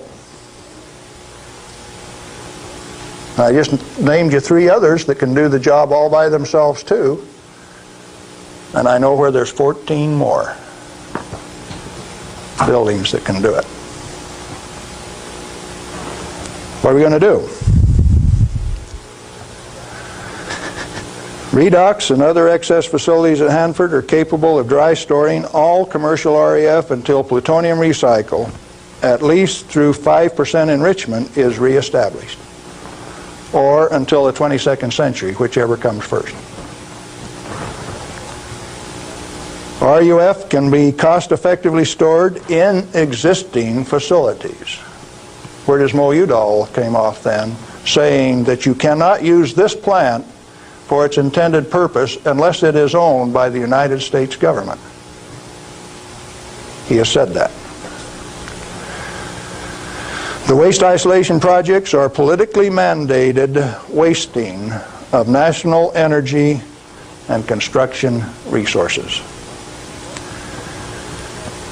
I just named you 3 others that can do the job all by themselves too, and I know where there's 14 more buildings that can do it. What are we going to do? Redox and other excess facilities at Hanford are capable of dry storing all commercial REF until plutonium recycle, at least through 5% enrichment, is reestablished, or until the 22nd century, whichever comes first. RUF can be cost-effectively stored in existing facilities. Where does Mo Udall came off then, saying that you cannot use this plant for its intended purpose unless it is owned by the United States government. He has said that. The waste isolation projects are politically mandated wasting of national energy and construction resources.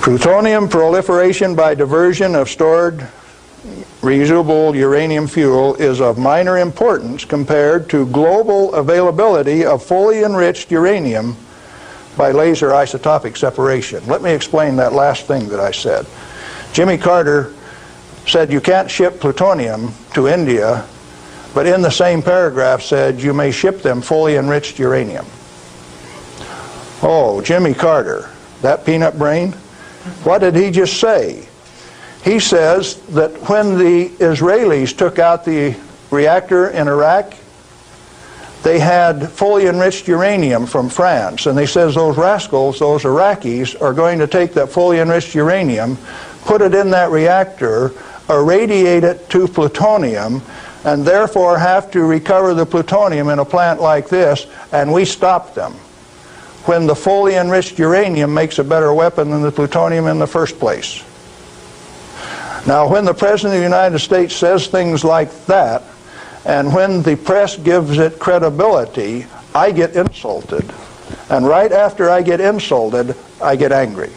Plutonium proliferation by diversion of stored reusable uranium fuel is of minor importance compared to global availability of fully enriched uranium by laser isotopic separation. Let me explain that last thing that I said. Jimmy Carter said you can't ship plutonium to India, but in the same paragraph said you may ship them fully enriched uranium. Oh, Jimmy Carter, that peanut brain, what did he just say? He says that when the Israelis took out the reactor in Iraq, they had fully enriched uranium from France, and they says those rascals, those Iraqis, are going to take that fully enriched uranium, put it in that reactor, irradiate it to plutonium, and therefore have to recover the plutonium in a plant like this, and we stopped them when the fully enriched uranium makes a better weapon than the plutonium in the first place. Now, when the President of the United States says things like that, and when the press gives it credibility, I get insulted. And right after I get insulted, I get angry.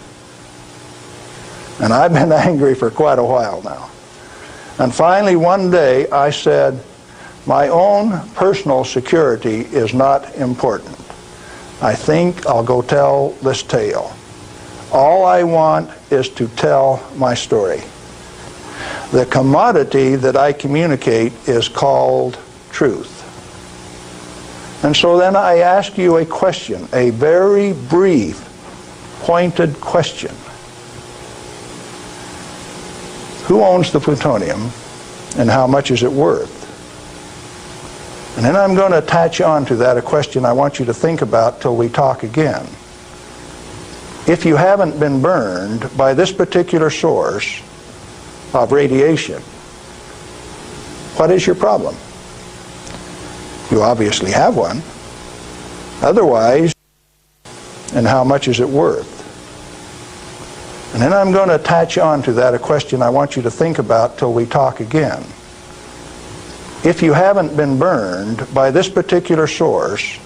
And I've been angry for quite a while now. And finally, one day, I said, my own personal security is not important. I think I'll go tell this tale. All I want is to tell my story. The commodity that I communicate is called truth. And so then I ask you a question, a very brief, pointed question. Who owns the plutonium and how much is it worth? And then I'm going to attach on to that a question I want you to think about till we talk again. If you haven't been burned by this particular source of radiation, what is your problem? You obviously have one. Otherwise, and how much is it worth? And then I'm going to attach on to that a question I want you to think about till we talk again. If you haven't been burned by this particular source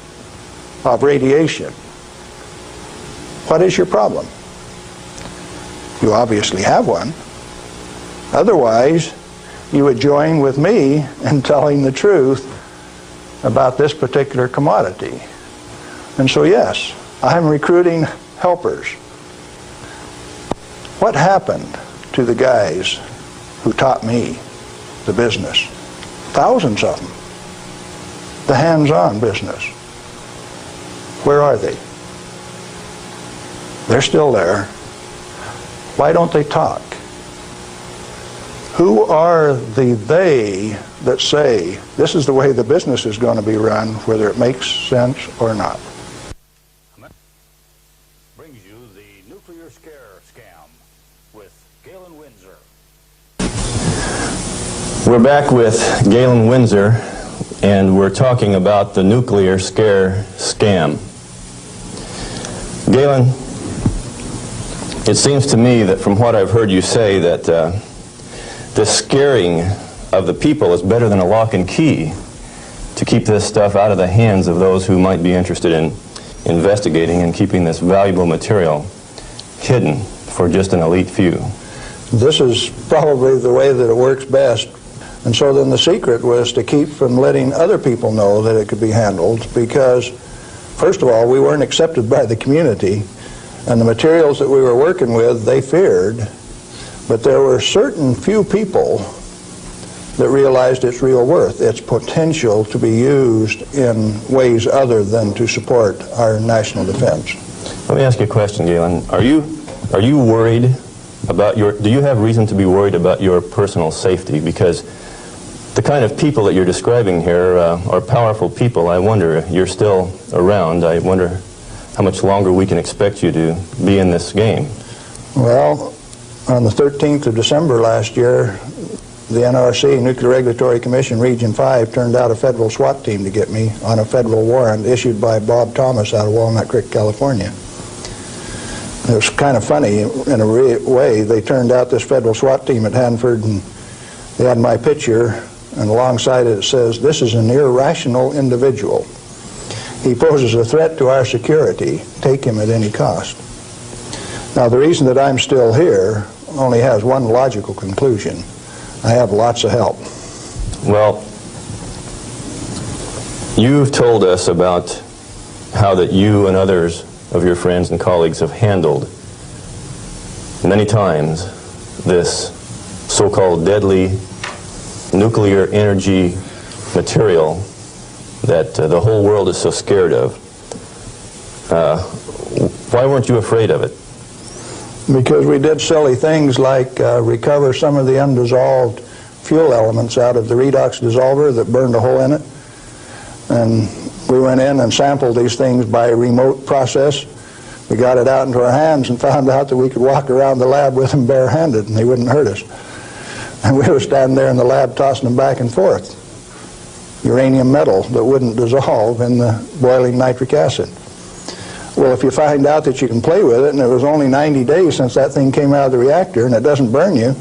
of radiation, what is your problem? You obviously have one. Otherwise, you would join with me in telling the truth about this particular commodity. And so yes, I'm recruiting helpers. What happened to the guys who taught me the business? Thousands of them. The hands-on business. Where are they? They're still there. Why don't they talk? Who are the they that say this is the way the business is going to be run, whether it makes sense or not? Brings you the nuclear scare scam with Galen Winsor. We're back with Galen Winsor, and we're talking about the nuclear scare scam. Galen, it seems to me that from what I've heard you say that the scaring of the people is better than a lock and key to keep this stuff out of the hands of those who might be interested in investigating and keeping this valuable material hidden for just an elite few. This is probably the way that it works best. And so then the secret was to keep from letting other people know that it could be handled, because first of all, we weren't accepted by the community, and the materials that we were working with, they feared. But there were certain few people that realized its real worth, its potential to be used in ways other than to support our national defense. Let me ask you a question, Galen. Are you worried about do you have reason to be worried about your personal safety? Because the kind of people that you're describing here are powerful people. I wonder, you're still around, I wonder how much longer we can expect you to be in this game. Well, on the 13th of December last year, the NRC, Nuclear Regulatory Commission, Region 5, turned out a federal SWAT team to get me on a federal warrant issued by Bob Thomas out of Walnut Creek, California. It was kind of funny in a way. They turned out this federal SWAT team at Hanford, and they had my picture, and alongside it says, "This is an irrational individual. He poses a threat to our security. Take him at any cost." Now, the reason that I'm still here only has one logical conclusion. I have lots of help. Well, you've told us about how that you and others of your friends and colleagues have handled many times this so-called deadly nuclear energy material that the whole world is so scared of. Why weren't you afraid of it? Because we did silly things like recover some of the undissolved fuel elements out of the redox dissolver that burned a hole in it. And we went in and sampled these things by remote process. We got it out into our hands and found out that we could walk around the lab with them barehanded and they wouldn't hurt us. And we were standing there in the lab tossing them back and forth. Uranium metal that wouldn't dissolve in the boiling nitric acid. Well, if you find out that you can play with it, and it was only 90 days since that thing came out of the reactor and it doesn't burn you,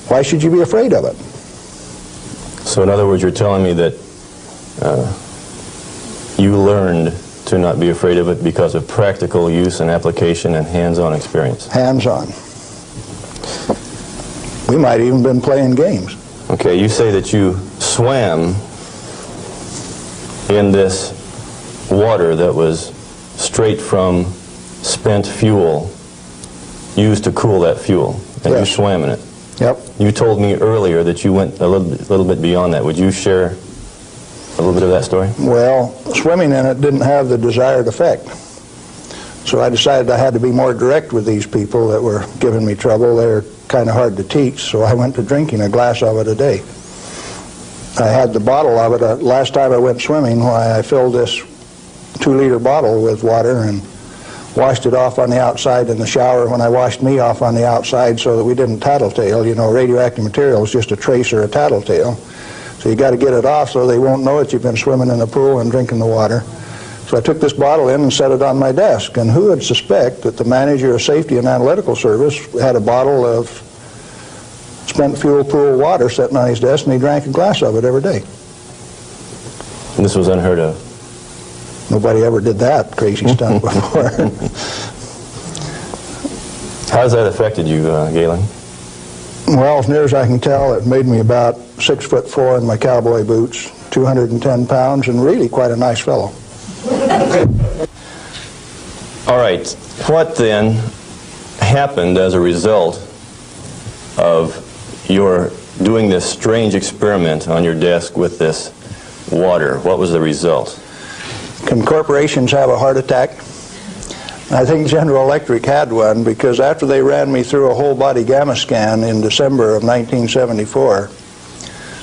why should you be afraid of it? So in other words, you're telling me that you learned to not be afraid of it because of practical use and application and hands-on experience. Hands-on. We might even been playing games. Okay, you say that you swam in this water that was straight from spent fuel used to cool that fuel, and yes. You swam in it. Yep. You told me earlier that you went a little bit beyond that. Would you share a little bit of that story? Well, swimming in it didn't have the desired effect. So I decided I had to be more direct with these people that were giving me trouble. They were kind of hard to teach, so I went to drinking a glass of it a day. I had the bottle of it. Last time I went swimming, I filled this 2-liter bottle with water and washed it off on the outside in the shower when I washed me off on the outside so that we didn't tattletale. You know, radioactive material is just a trace or a tattletale. So you got to get it off so they won't know that you've been swimming in the pool and drinking the water. So I took this bottle in and set it on my desk. And who would suspect that the manager of safety and analytical service had a bottle of spent fuel pool water sitting on his desk, and he drank a glass of it every day. And this was unheard of. Nobody ever did that crazy stunt before. How has that affected you, Galen? Well, as near as I can tell, it made me about 6'4" in my cowboy boots, 210 pounds, and really quite a nice fellow. All right. What then happened as a result of your doing this strange experiment on your desk with this water? What was the result? Can corporations have a heart attack? I think General Electric had one, because after they ran me through a whole body gamma scan in December of 1974,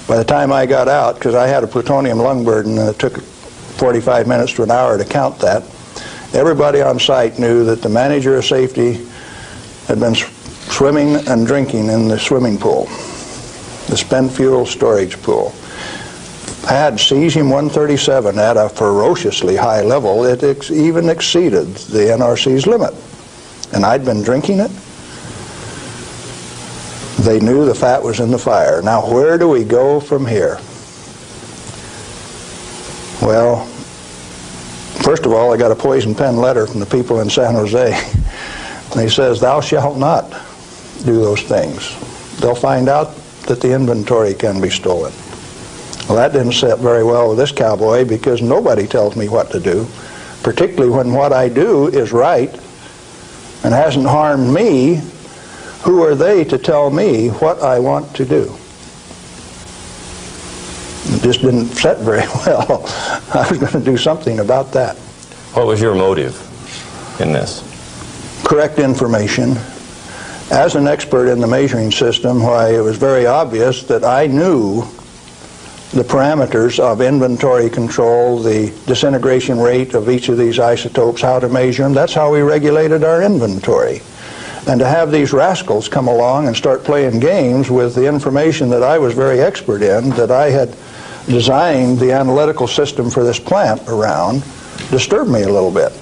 by the time I got out, because I had a plutonium lung burden and it took 45 minutes to an hour to count that, everybody on site knew that the manager of safety had been swimming and drinking in the swimming pool, the spent fuel storage pool. Had cesium-137 at a ferociously high level. It even exceeded the NRC's limit. And I'd been drinking it. They knew the fat was in the fire. Now, where do we go from here? Well, first of all, I got a poison pen letter from the people in San Jose. And he says, "Thou shalt not do those things. They'll find out that the inventory can be stolen." Well, that didn't sit very well with this cowboy, because nobody tells me what to do, particularly when what I do is right and hasn't harmed me. Who are they to tell me what I want to do? It just didn't sit very well. I was going to do something about that. What was your motive in this? Correct information. As an expert in the measuring system, why, it was very obvious that I knew the parameters of inventory control, the disintegration rate of each of these isotopes, how to measure them. That's how we regulated our inventory. And to have these rascals come along and start playing games with the information that I was very expert in, that I had designed the analytical system for this plant around, disturbed me a little bit.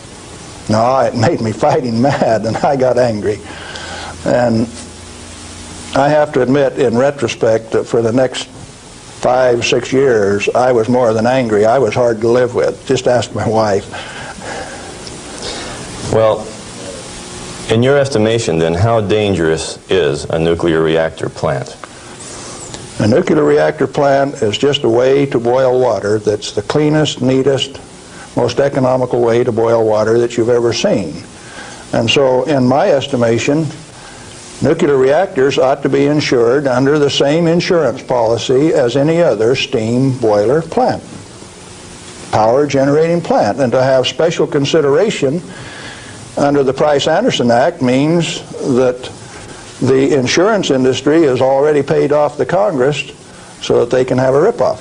No, it made me fighting mad, and I got angry. And I have to admit, in retrospect, that for the next 5, 6 years, I was more than angry. I was hard to live with. Just ask my wife. Well, in your estimation, then, how dangerous is a nuclear reactor plant? A nuclear reactor plant is just a way to boil water that's the cleanest, neatest, most economical way to boil water that you've ever seen. And so, in my estimation, nuclear reactors ought to be insured under the same insurance policy as any other steam boiler plant, power generating plant. And to have special consideration under the Price-Anderson Act means that the insurance industry has already paid off the Congress so that they can have a rip-off,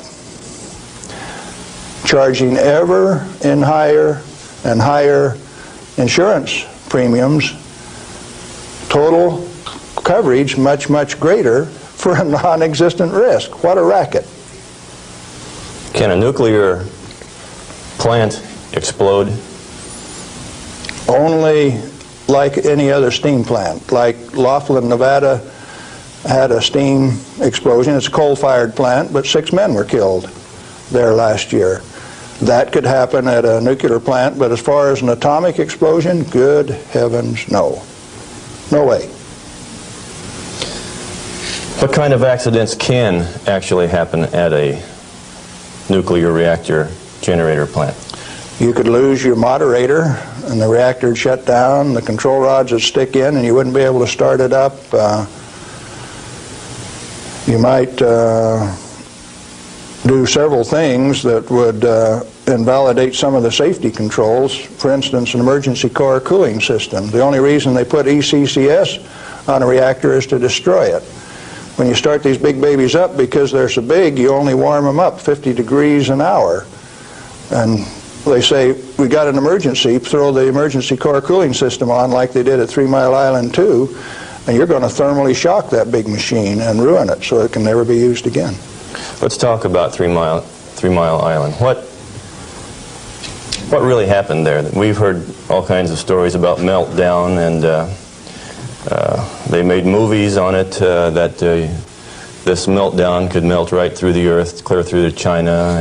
charging ever in higher and higher insurance premiums, total coverage much, much greater for a non-existent risk. What a racket. Can a nuclear plant explode? Only like any other steam plant. Like Laughlin, Nevada had a steam explosion. It's a coal-fired plant, but 6 men were killed there last year. That could happen at a nuclear plant, but as far as an atomic explosion, good heavens, no. No way. What kind of accidents can actually happen at a nuclear reactor generator plant? You could lose your moderator and the reactor would shut down, the control rods would stick in and you wouldn't be able to start it up. You might do several things that would invalidate some of the safety controls. For instance, an emergency core cooling system. The only reason they put ECCS on a reactor is to destroy it. When you start these big babies up, because they're so big, you only warm them up 50 degrees an hour. And they say, we got an emergency, throw the emergency core cooling system on like they did at 3 Mile Island 2, and you're going to thermally shock that big machine and ruin it so it can never be used again. Let's talk about 3 Mile Island. What really happened there? We've heard all kinds of stories about meltdown, and they made movies on it that this meltdown could melt right through the earth, clear through to China,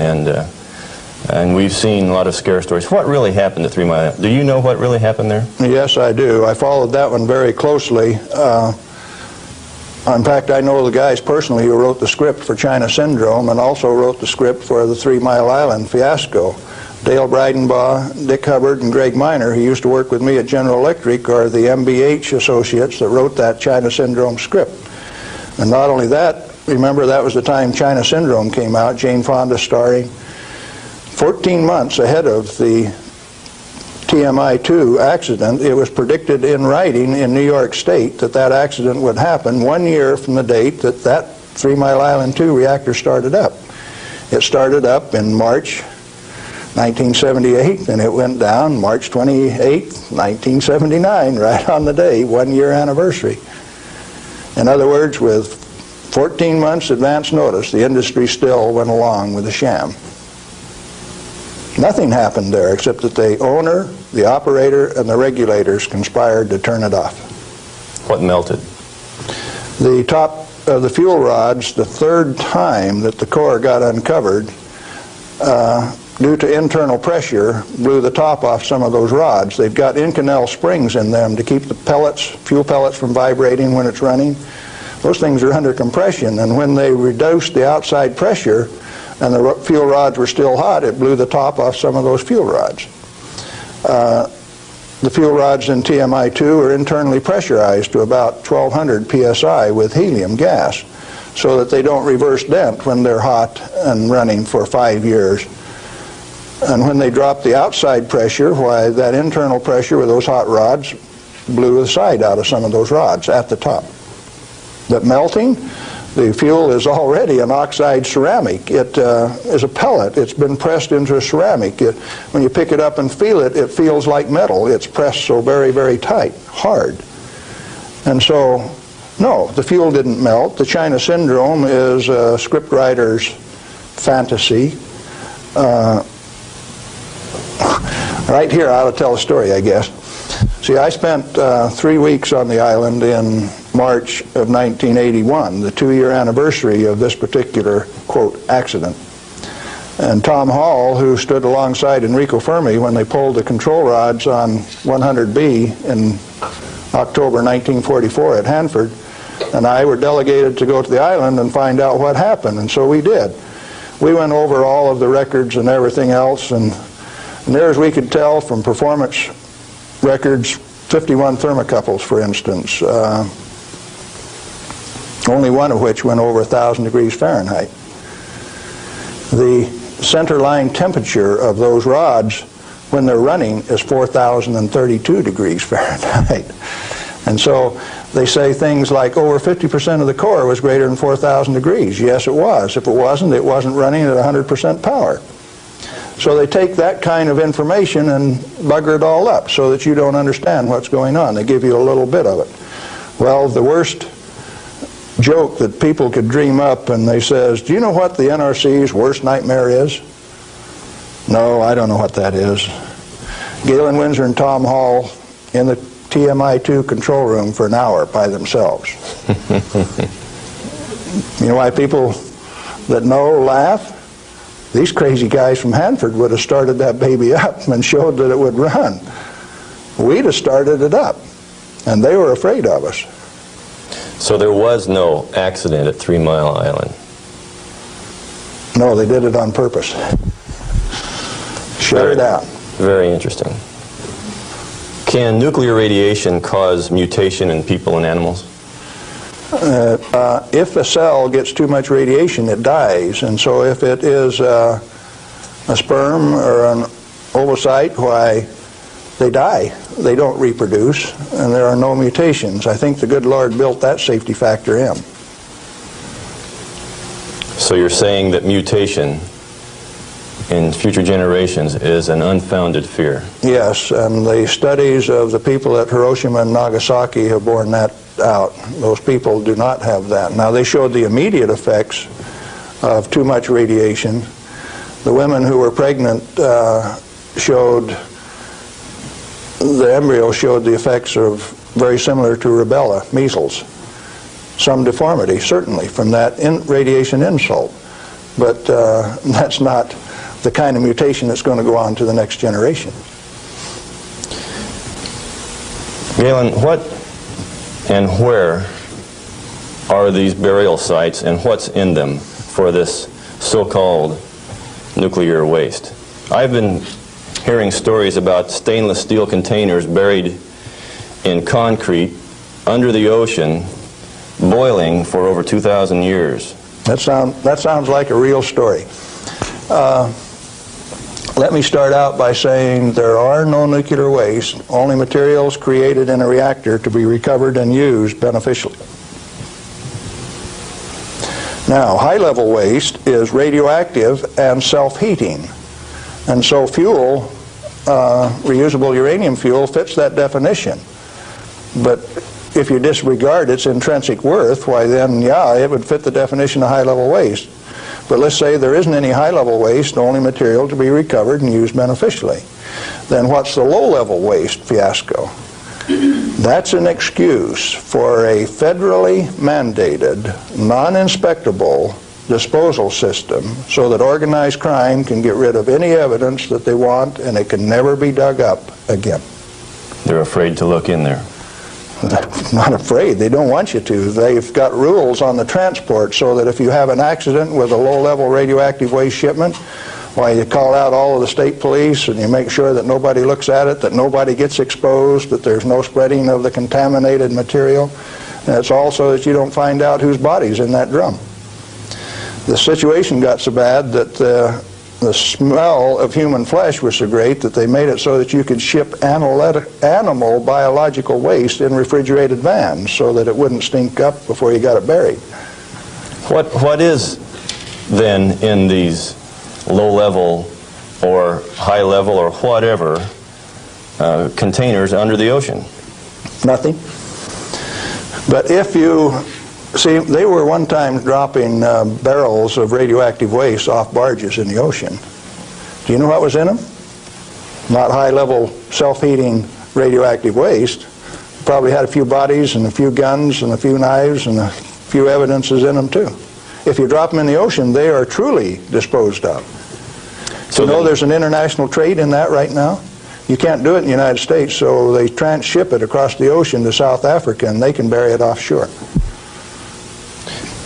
and we've seen a lot of scare stories. What really happened at 3 Mile Island? Do you know what really happened there? Yes, I do. I followed that one very closely. In fact, I know the guys personally who wrote the script for China Syndrome and also wrote the script for the 3 Mile Island fiasco. Dale Breidenbaugh, Dick Hubbard, and Greg Miner, who used to work with me at General Electric, are the MBH associates that wrote that China Syndrome script. And not only that, remember that was the time China Syndrome came out, Jane Fonda starring. 14 months ahead of the TMI-2 accident, it was predicted in writing in New York State that that accident would happen 1 year from the date that that 3 Mile Island 2 reactor started up. It started up in March 1978, and it went down March 28, 1979, right on the day, 1 year anniversary. In other words, with 14 months advance notice, the industry still went along with the sham. Nothing happened there except that the owner, the operator, and the regulators conspired to turn it off. What melted? The top of the fuel rods, the third time that the core got uncovered, due to internal pressure, blew the top off some of those rods. They've got Inconel springs in them to keep the pellets, fuel pellets, from vibrating when it's running. Those things are under compression, and when they reduced the outside pressure and the fuel rods were still hot, it blew the top off some of those fuel rods. The fuel rods in TMI-2 are internally pressurized to about 1200 psi with helium gas so that they don't reverse dent when they're hot and running for 5 years. And when they drop the outside pressure, why, that internal pressure with those hot rods blew the side out of some of those rods at the top. But melting, the fuel is already an oxide ceramic. It is a pellet. It's been pressed into a ceramic. When you pick it up and feel it, it feels like metal. It's pressed so very, very tight, hard. And so, no, the fuel didn't melt. The China syndrome is a scriptwriter's fantasy. Right here, I ought to tell a story, I guess. See, I spent 3 weeks on the island in March of 1981, the 2-year anniversary of this particular, quote, accident. And Tom Hall, who stood alongside Enrico Fermi when they pulled the control rods on 100B in October 1944 at Hanford, and I were delegated to go to the island and find out what happened, and so we did. We went over all of the records and everything else, and near as we could tell from performance records, 51 thermocouples, for instance, only one of which went over 1,000 degrees Fahrenheit. The center line temperature of those rods when they're running is 4,032 degrees Fahrenheit. And so they say things like over 50% of the core was greater than 4,000 degrees. Yes, it was. If it wasn't running at 100% power. So they take that kind of information and bugger it all up so that you don't understand what's going on. They give you a little bit of it. Well, the worst joke that people could dream up, and they says, do you know what the NRC's worst nightmare is? No, I don't know what that is. Galen Winsor and Tom Hall in the TMI-2 control room for an hour by themselves. You know why people that know laugh? These crazy guys from Hanford would have started that baby up and showed that it would run. We'd have started it up, and they were afraid of us. So there was no accident at 3 Mile Island? No, they did it on purpose. Shut it out. Very interesting. Can nuclear radiation cause mutation in people and animals? If a cell gets too much radiation, it dies. And so if it is a sperm or an ovocyte, why, they die. They don't reproduce, and there are no mutations. I think the good Lord built that safety factor in. So you're saying that mutation in future generations is an unfounded fear? Yes, and the studies of the people at Hiroshima and Nagasaki have borne that out. Those people do not have that. Now, they showed the immediate effects of too much radiation. The women who were pregnant showed, the embryo showed the effects of very similar to rubella, measles. Some deformity, certainly, from that radiation insult. But that's not the kind of mutation that's going to go on to the next generation. Galen, what and where are these burial sites, and what's in them for this so-called nuclear waste? I've been hearing stories about stainless steel containers buried in concrete under the ocean, boiling for over 2,000 years. That sounds like a real story. Let me start out by saying there are no nuclear waste, only materials created in a reactor to be recovered and used beneficially. Now, high-level waste is radioactive and self-heating. And so fuel, reusable uranium fuel, fits that definition. But if you disregard its intrinsic worth, why then, yeah, it would fit the definition of high-level waste. But let's say there isn't any high-level waste, only material to be recovered and used beneficially. Then what's the low-level waste fiasco? That's an excuse for a federally mandated, non-inspectable disposal system so that organized crime can get rid of any evidence that they want, and it can never be dug up again. They're afraid to look in there. Not afraid. They don't want you to. They've got rules on the transport so that if you have an accident with a low-level radioactive waste shipment, why, you call out all of the state police and you make sure that nobody looks at it, that nobody gets exposed, that there's no spreading of the contaminated material. And it's also that you don't find out whose body's in that drum. The situation got so bad that the smell of human flesh was so great that they made it so that you could ship animal biological waste in refrigerated vans so that it wouldn't stink up before you got it buried. What is then in these low-level or high-level or whatever containers under the ocean? Nothing. But if you see, they were one time dropping barrels of radioactive waste off barges in the ocean. Do you know what was in them? Not high-level self-heating radioactive waste. Probably had a few bodies and a few guns and a few knives and a few evidences in them too. If you drop them in the ocean, they are truly disposed of. So you know there's an international trade in that right now? You can't do it in the United States, so they transship it across the ocean to South Africa and they can bury it offshore.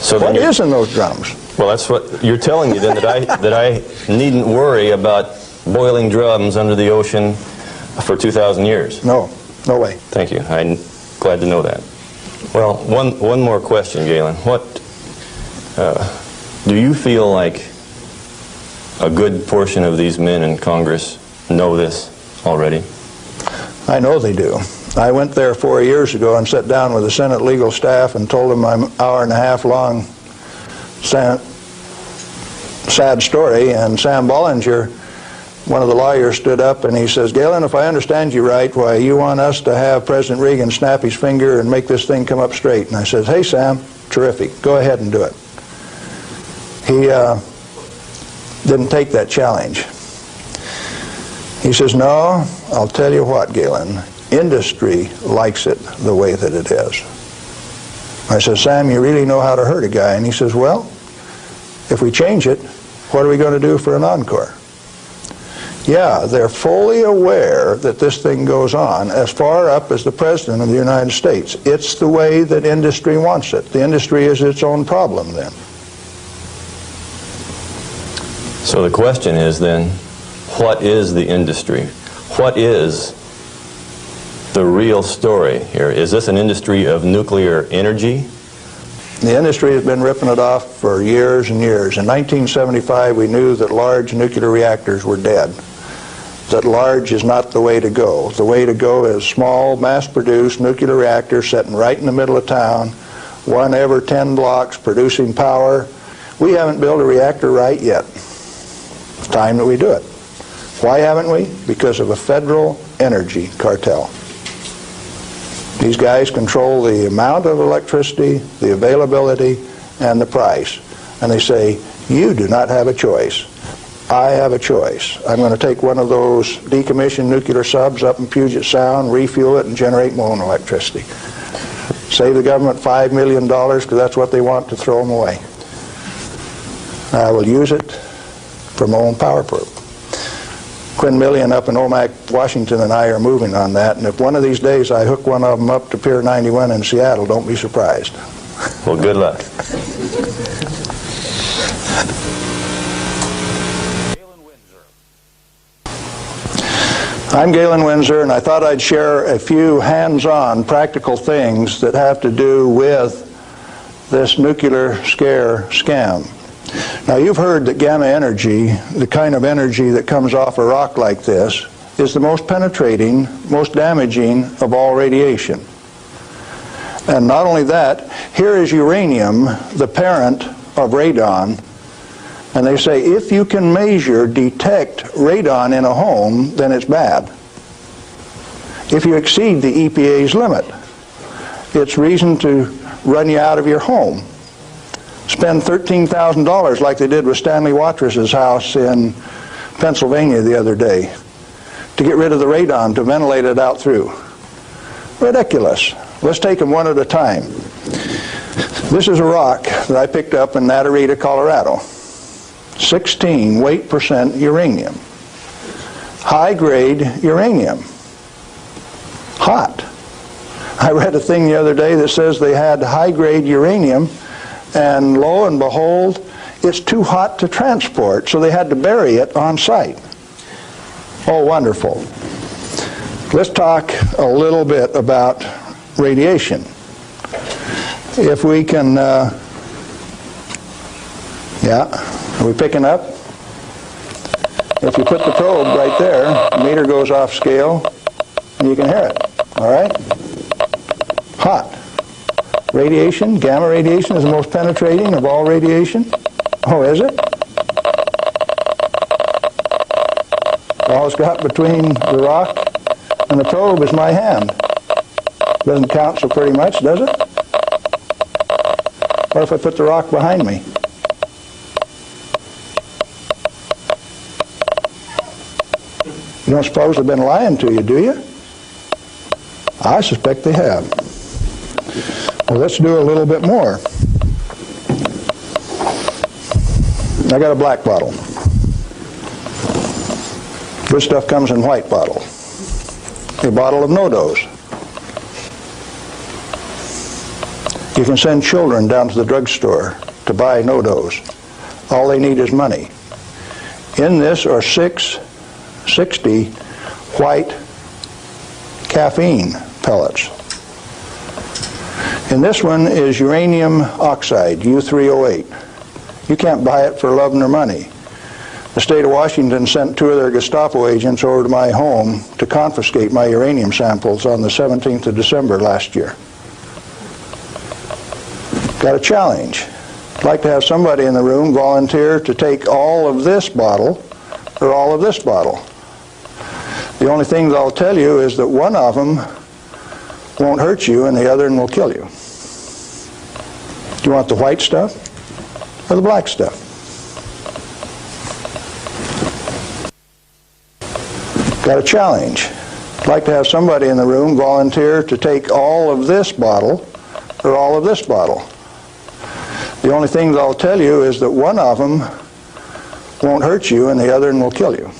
So what is in those drums? Well, that's what you're telling me then, that I needn't worry about boiling drums under the ocean for 2,000 years. No, no way. Thank you. I'm glad to know that. Well, one more question, Galen. What do you feel like a good portion of these men in Congress know this already? I know they do. I went there 4 years ago and sat down with the Senate legal staff and told them my hour-and-a-half-long sad story, and Sam Bollinger, one of the lawyers, stood up and he says, Galen, if I understand you right, why you want us to have President Reagan snap his finger and make this thing come up straight. And I says, hey Sam, terrific, go ahead and do it. He didn't take that challenge. He says, no, I'll tell you what, Galen, industry likes it the way that it is. I said, Sam, you really know how to hurt a guy. And he says, well, if we change it, what are we going to do for an encore? Yeah, they're fully aware that this thing goes on as far up as the President of the United States. It's the way that industry wants it. The industry is its own problem then. So the question is then, what is the industry? What is the real story here? Is this an industry of nuclear energy? The industry has been ripping it off for years and years. In 1975, we knew that large nuclear reactors were dead. That large is not the way to go. The way to go is small, mass-produced nuclear reactors sitting right in the middle of town, one every 10 blocks, producing power. We haven't built a reactor right yet. It's time that we do it. Why haven't we? Because of a federal energy cartel. These guys control the amount of electricity, the availability, and the price. And they say, you do not have a choice. I have a choice. I'm going to take one of those decommissioned nuclear subs up in Puget Sound, refuel it, and generate my own electricity. Save the government $5 million because that's what they want to throw them away. I will use it for my own power purpose. Quinn Millian up in Omak, Washington, and I are moving on that, and if one of these days I hook one of them up to Pier 91 in Seattle, don't be surprised. Well, good luck. Galen Winsor. I'm Galen Winsor, and I thought I'd share a few hands-on practical things that have to do with this nuclear scare scam. Now, you've heard that gamma energy, the kind of energy that comes off a rock like this, is the most penetrating, most damaging of all radiation. And not only that, here is uranium, the parent of radon, and they say if you can measure, detect radon in a home, then it's bad. If you exceed the EPA's limit, it's reason to run you out of your home. Spend $13,000 like they did with Stanley Watrous' house in Pennsylvania the other day to get rid of the radon, to ventilate it out through. Ridiculous. Let's take them one at a time. This is a rock that I picked up in Natarita, Colorado. 16 weight % uranium. High-grade uranium. Hot. I read a thing the other day that says they had high-grade uranium, and lo and behold, it's too hot to transport, so they had to bury it on site. Oh, wonderful. Let's talk a little bit about radiation. If we can, yeah, are we picking up? If you put the probe right there, the meter goes off scale, and you can hear it, all right? Hot. Radiation, gamma radiation is the most penetrating of all radiation. Oh, is it? All it's got between the rock and the probe is my hand. Doesn't count so pretty much, does it? What if I put the rock behind me? You don't suppose they've been lying to you, do you? I suspect they have. Well, let's do a little bit more. I got a black bottle. Good stuff comes in white bottle. A bottle of no-dose. You can send children down to the drugstore to buy no-dose. All they need is money. In this are 60 white caffeine pellets. And this one is uranium oxide, U3O8. You can't buy it for love nor money. The state of Washington sent 2 of their Gestapo agents over to my home to confiscate my uranium samples on the 17th of December last year. Got a challenge. I'd like to have somebody in the room volunteer to take all of this bottle or all of this bottle. The only thing that I'll tell you is that one of them won't hurt you and the other one will kill you. Do you want the white stuff or the black stuff? Got a challenge. I'd like to have somebody in the room volunteer to take all of this bottle or all of this bottle. The only thing that I'll tell you is that one of them won't hurt you and the other one will kill you.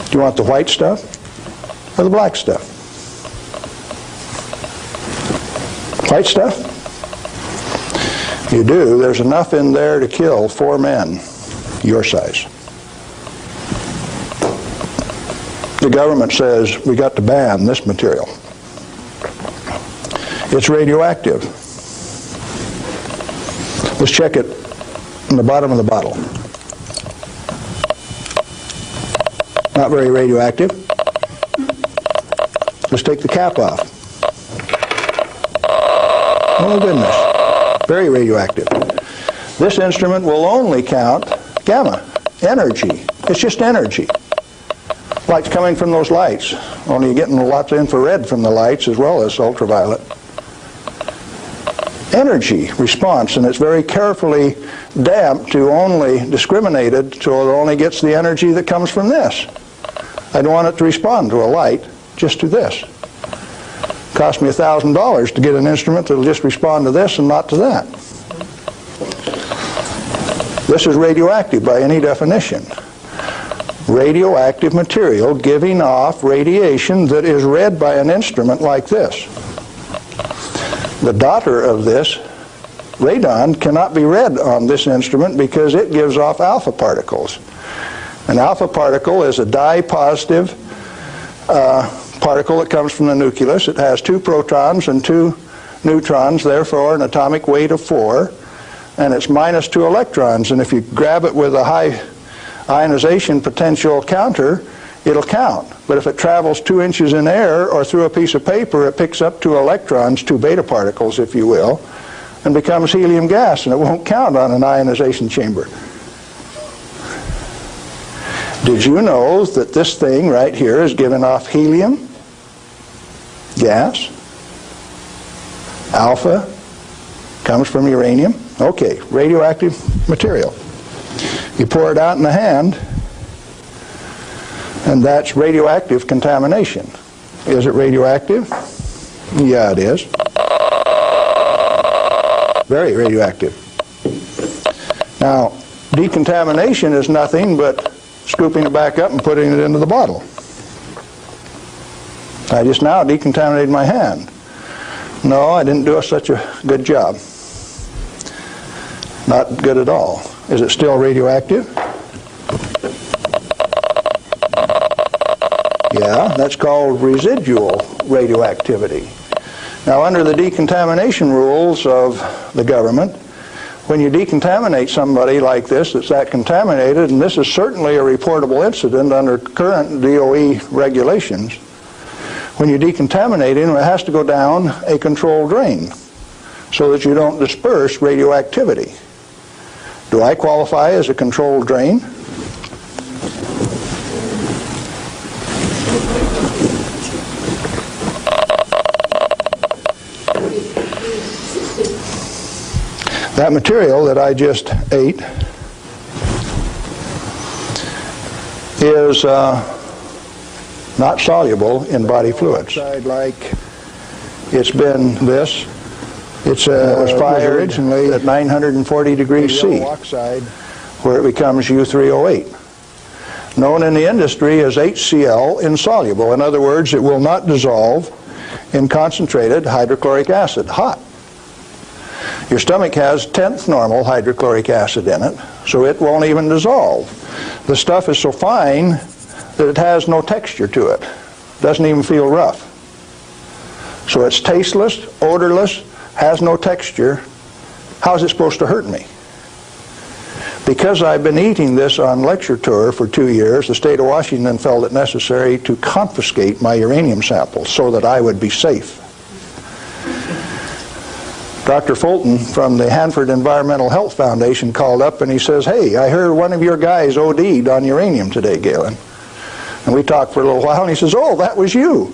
Do you want the white stuff or the black stuff? White stuff? You do. There's enough in there to kill 4 men your size. The government says we got to ban this material. It's radioactive. Let's check it in the bottom of the bottle. Not very radioactive. Let's take the cap off. Oh goodness, very radioactive. This instrument will only count gamma, energy. It's just energy. Light's coming from those lights, only you're getting lots of infrared from the lights as well as ultraviolet. Energy response, and it's very carefully damped to only discriminated so it only gets the energy that comes from this. I don't want it to respond to a light, just to this. Cost me $1,000 to get an instrument that will just respond to this and not to that. This is radioactive by any definition. Radioactive material giving off radiation that is read by an instrument like this. The daughter of this, radon, cannot be read on this instrument because it gives off alpha particles. An alpha particle is a dye-positive particle that comes from the nucleus. It has 2 protons and 2 neutrons, therefore an atomic weight of 4, and it's minus 2 electrons. And if you grab it with a high ionization potential counter, it'll count. But if it travels 2 inches in air or through a piece of paper, it picks up 2 electrons, 2 beta particles, if you will, and becomes helium gas, and it won't count on an ionization chamber. Did you know that this thing right here is giving off helium gas? Alpha comes from uranium. Okay, radioactive material. You pour it out in the hand, and that's radioactive contamination. Is it radioactive? Yeah, it is. Very radioactive. Now, decontamination is nothing but scooping it back up and putting it into the bottle. I just now decontaminated my hand. No, I didn't do such a good job. Not good at all. Is it still radioactive? Yeah, that's called residual radioactivity. Now, under the decontamination rules of the government, when you decontaminate somebody like this that's that contaminated, and this is certainly a reportable incident under current DOE regulations, when you decontaminate him, it has to go down a controlled drain so that you don't disperse radioactivity. Do I qualify as a controlled drain? That material that I just ate is not soluble in body fluids. Like it's been this. It was fired originally at 940 degrees C, where it becomes U3O8, known in the industry as HCl insoluble. In other words, it will not dissolve in concentrated hydrochloric acid, hot. Your stomach has 10th normal hydrochloric acid in it, so it won't even dissolve. The stuff is so fine that it has no texture to it. Doesn't even feel rough. So it's tasteless, odorless, has no texture. How is it supposed to hurt me? Because I've been eating this on lecture tour for 2 years, the state of Washington felt it necessary to confiscate my uranium samples so that I would be safe. Dr. Fulton from the Hanford Environmental Health Foundation called up and he says, "Hey, I heard one of your guys OD'd on uranium today, Galen." And we talked for a little while and he says, "Oh, that was you."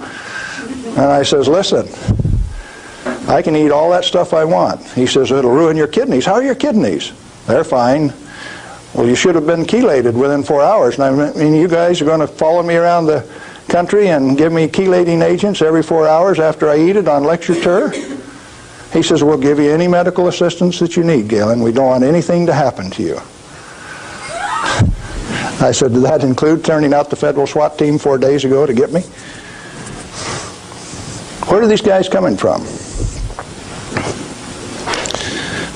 And I says, "Listen, I can eat all that stuff I want." He says, "It'll ruin your kidneys." "How are your kidneys?" "They're fine." "Well, you should have been chelated within 4 hours. And I mean, you guys are going to follow me around the country and give me chelating agents every 4 hours after I eat it on lecture tour?" He says, "We'll give you any medical assistance that you need, Galen. We don't want anything to happen to you." I said, "Did that include turning out the federal SWAT team 4 days ago to get me?" Where are these guys coming from?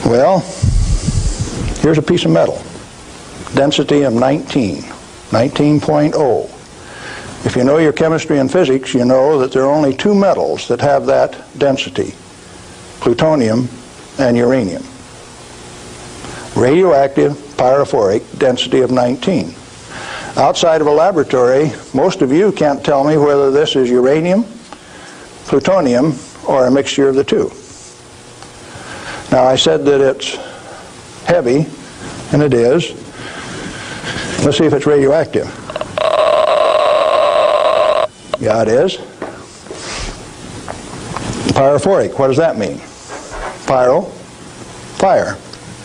Well, here's a piece of metal. Density of 19.0. If you know your chemistry and physics, you know that there are only two metals that have that density: plutonium and uranium. Radioactive, pyrophoric, density of 19. Outside of a laboratory, most of you can't tell me whether this is uranium, plutonium, or a mixture of the two. Now, I said that it's heavy, and it is. Let's see if it's radioactive. Yeah, it is. Pyrophoric, what does that mean? Pyro, fire.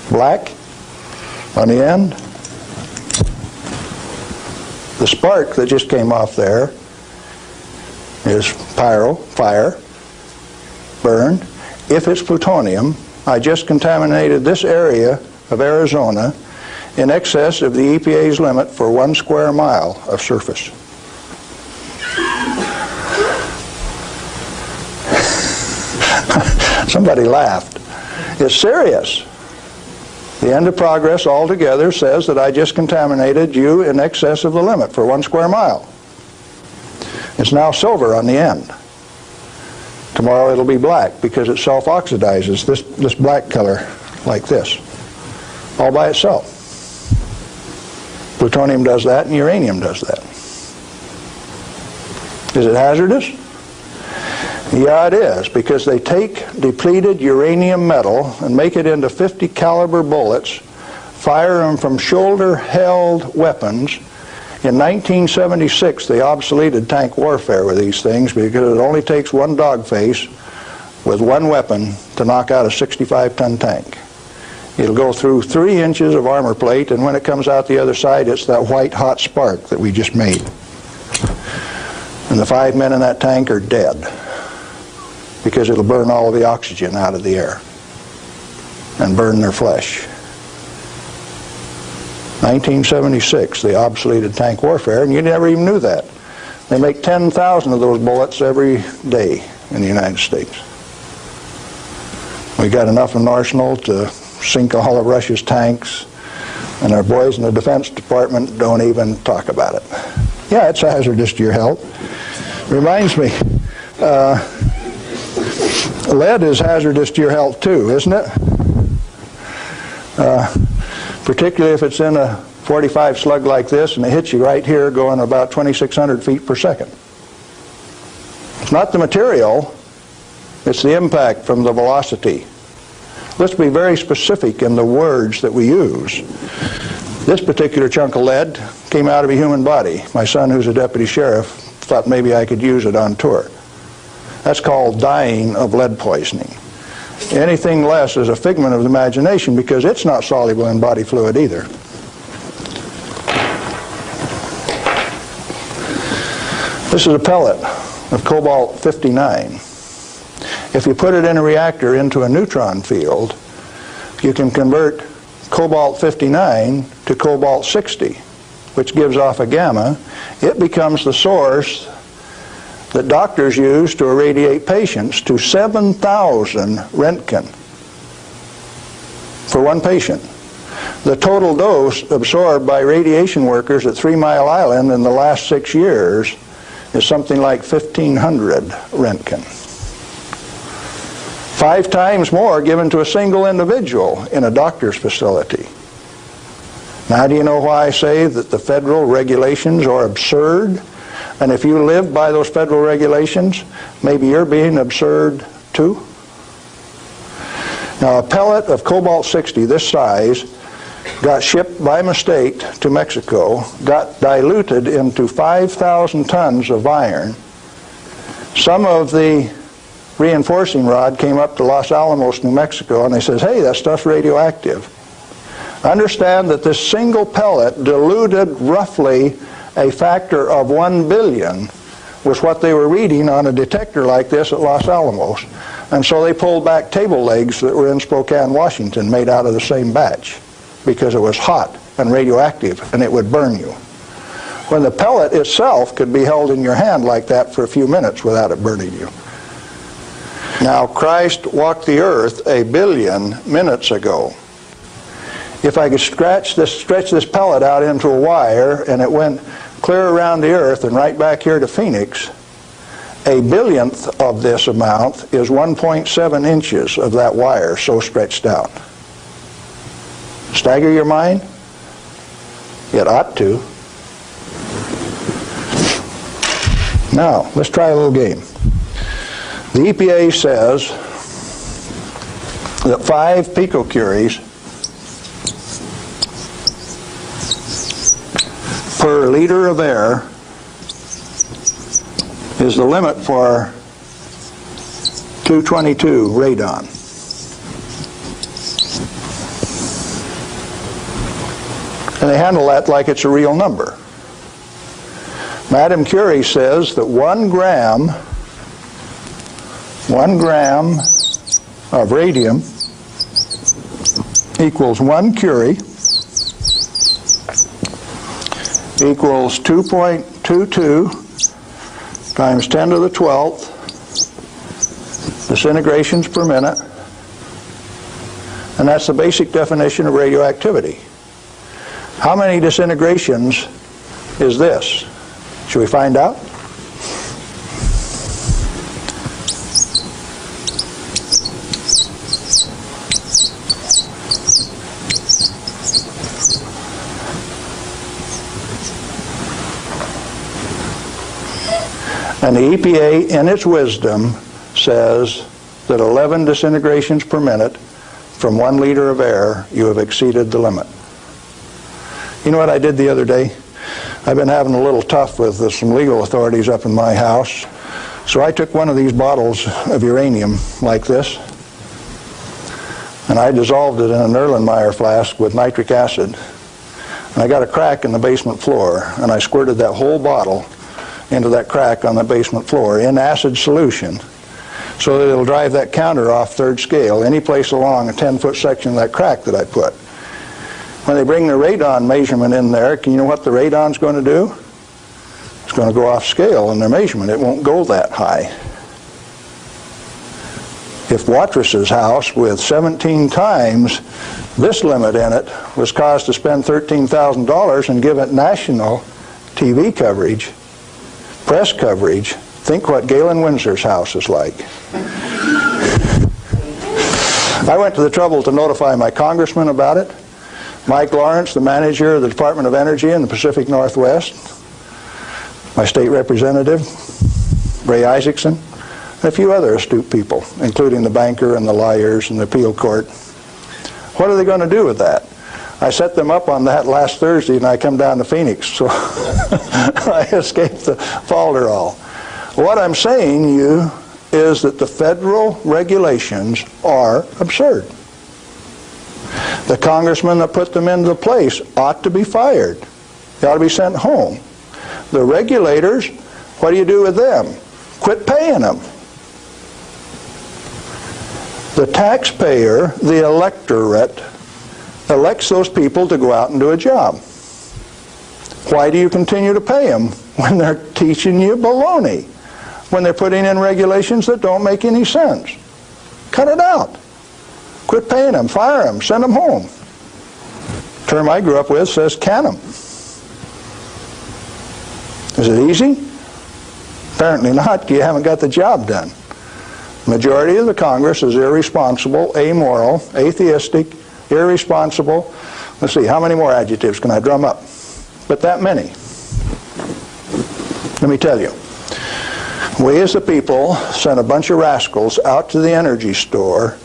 Black on the end. The spark that just came off there is pyro, fire, burned. If it's plutonium, I just contaminated this area of Arizona in excess of the EPA's limit for 1 square mile of surface. Somebody laughed. It's serious. The end of progress altogether says that I just contaminated you in excess of the limit for 1 square mile. It's now silver on the end. Tomorrow it'll be black because it self-oxidizes, this black color like this, all by itself. Plutonium does that and uranium does that. Is it hazardous? Yeah, it is, because they take depleted uranium metal and make it into 50 caliber bullets, fire them from shoulder-held weapons. In 1976, they obsoleted tank warfare with these things because it only takes one dog face with one weapon to knock out a 65-ton tank. It'll go through 3 inches of armor plate, and when it comes out the other side, it's that white hot spark that we just made. And the 5 men in that tank are dead because it'll burn all of the oxygen out of the air and burn their flesh. 1976, they obsoleted tank warfare, and you never even knew that. They make 10,000 of those bullets every day in the United States. We got enough in arsenal to sink all of Russia's tanks, and our boys in the Defense Department don't even talk about it. Yeah, it's hazardous to your health. Reminds me, lead is hazardous to your health too, isn't it? Particularly if it's in a 45 slug like this and it hits you right here going about 2,600 feet per second. It's not the material, it's the impact from the velocity. Let's be very specific in the words that we use. This particular chunk of lead came out of a human body. My son, who's a deputy sheriff, thought maybe I could use it on tour. That's called dying of lead poisoning. Anything less is a figment of the imagination because it's not soluble in body fluid either. This is a pellet of cobalt-59. If you put it in a reactor into a neutron field, you can convert cobalt-59 to cobalt-60, which gives off a gamma. It becomes the source that doctors use to irradiate patients to 7,000 Röntgen for one patient. The total dose absorbed by radiation workers at 3 Mile Island in the last 6 years is something like 1,500 Röntgen. 5 times more given to a single individual in a doctor's facility. Now, do you know why I say that the federal regulations are absurd? And if you live by those federal regulations, maybe you're being absurd too? Now, a pellet of cobalt-60 this size got shipped by mistake to Mexico, got diluted into 5,000 tons of iron. Some of the reinforcing rod came up to Los Alamos, New Mexico, and they says, hey, that stuff's radioactive. Understand that this single pellet diluted roughly a factor of 1 billion was what they were reading on a detector like this at Los Alamos. And so they pulled back table legs that were in Spokane, Washington, made out of the same batch because it was hot and radioactive and it would burn you. When the pellet itself could be held in your hand like that for a few minutes without it burning you. Now, Christ walked the earth 1 billion minutes ago. If I could stretch this pellet out into a wire and it went clear around the earth and right back here to Phoenix, 1 billionth of this amount is 1.7 inches of that wire so stretched out. Stagger your mind? It ought to. Now, let's try a little game. The EPA says that 5 picocuries per liter of air is the limit for 222 radon. And they handle that like it's a real number. Madame Curie says that 1 gram of radium equals 1 curie equals 2.22 times 10 to the 12th disintegrations per minute, and that's the basic definition of radioactivity. How many disintegrations is this? Should we find out? And the EPA, in its wisdom, says that 11 disintegrations per minute from 1 liter of air, you have exceeded the limit. You know what I did the other day? I've been having a little tough with some legal authorities up in my house. So I took one of these bottles of uranium like this, and I dissolved it in an Erlenmeyer flask with nitric acid. And I got a crack in the basement floor, and I squirted that whole bottle into that crack on the basement floor in acid solution so that it'll drive that counter off 3rd scale any place along a 10-foot section of that crack that I put. When they bring the radon measurement in there, can you know what the radon's going to do? It's going to go off scale in their measurement. It won't go that high. If Watrous' house with 17 times this limit in it was caused to spend $13,000 and give it national TV coverage, press coverage, think what Galen Winsor's house is like. I went to the trouble to notify my congressman about it. Mike Lawrence, the manager of the Department of Energy in the Pacific Northwest, my state representative, Ray Isaacson, and a few other astute people, including the banker and the lawyers and the appeal court. What are they going to do with that? I set them up on that last Thursday and I come down to Phoenix, so I escaped the falderall. What I'm saying to you is that the federal regulations are absurd. The congressmen that put them into place ought to be fired. They ought to be sent home. The regulators, what do you do with them? Quit paying them. The taxpayer, the electorate, elects those people to go out and do a job. Why do you continue to pay them when they're teaching you baloney? When they're putting in regulations that don't make any sense? Cut it out. Quit paying them, fire them, send them home. The term I grew up with says can them. Is it easy? Apparently not. You haven't got the job done. The majority of the Congress is irresponsible, amoral, atheistic, irresponsible. Let's see, how many more adjectives can I drum up? But that many. Let me tell you. We as the people sent a bunch of rascals out to the energy store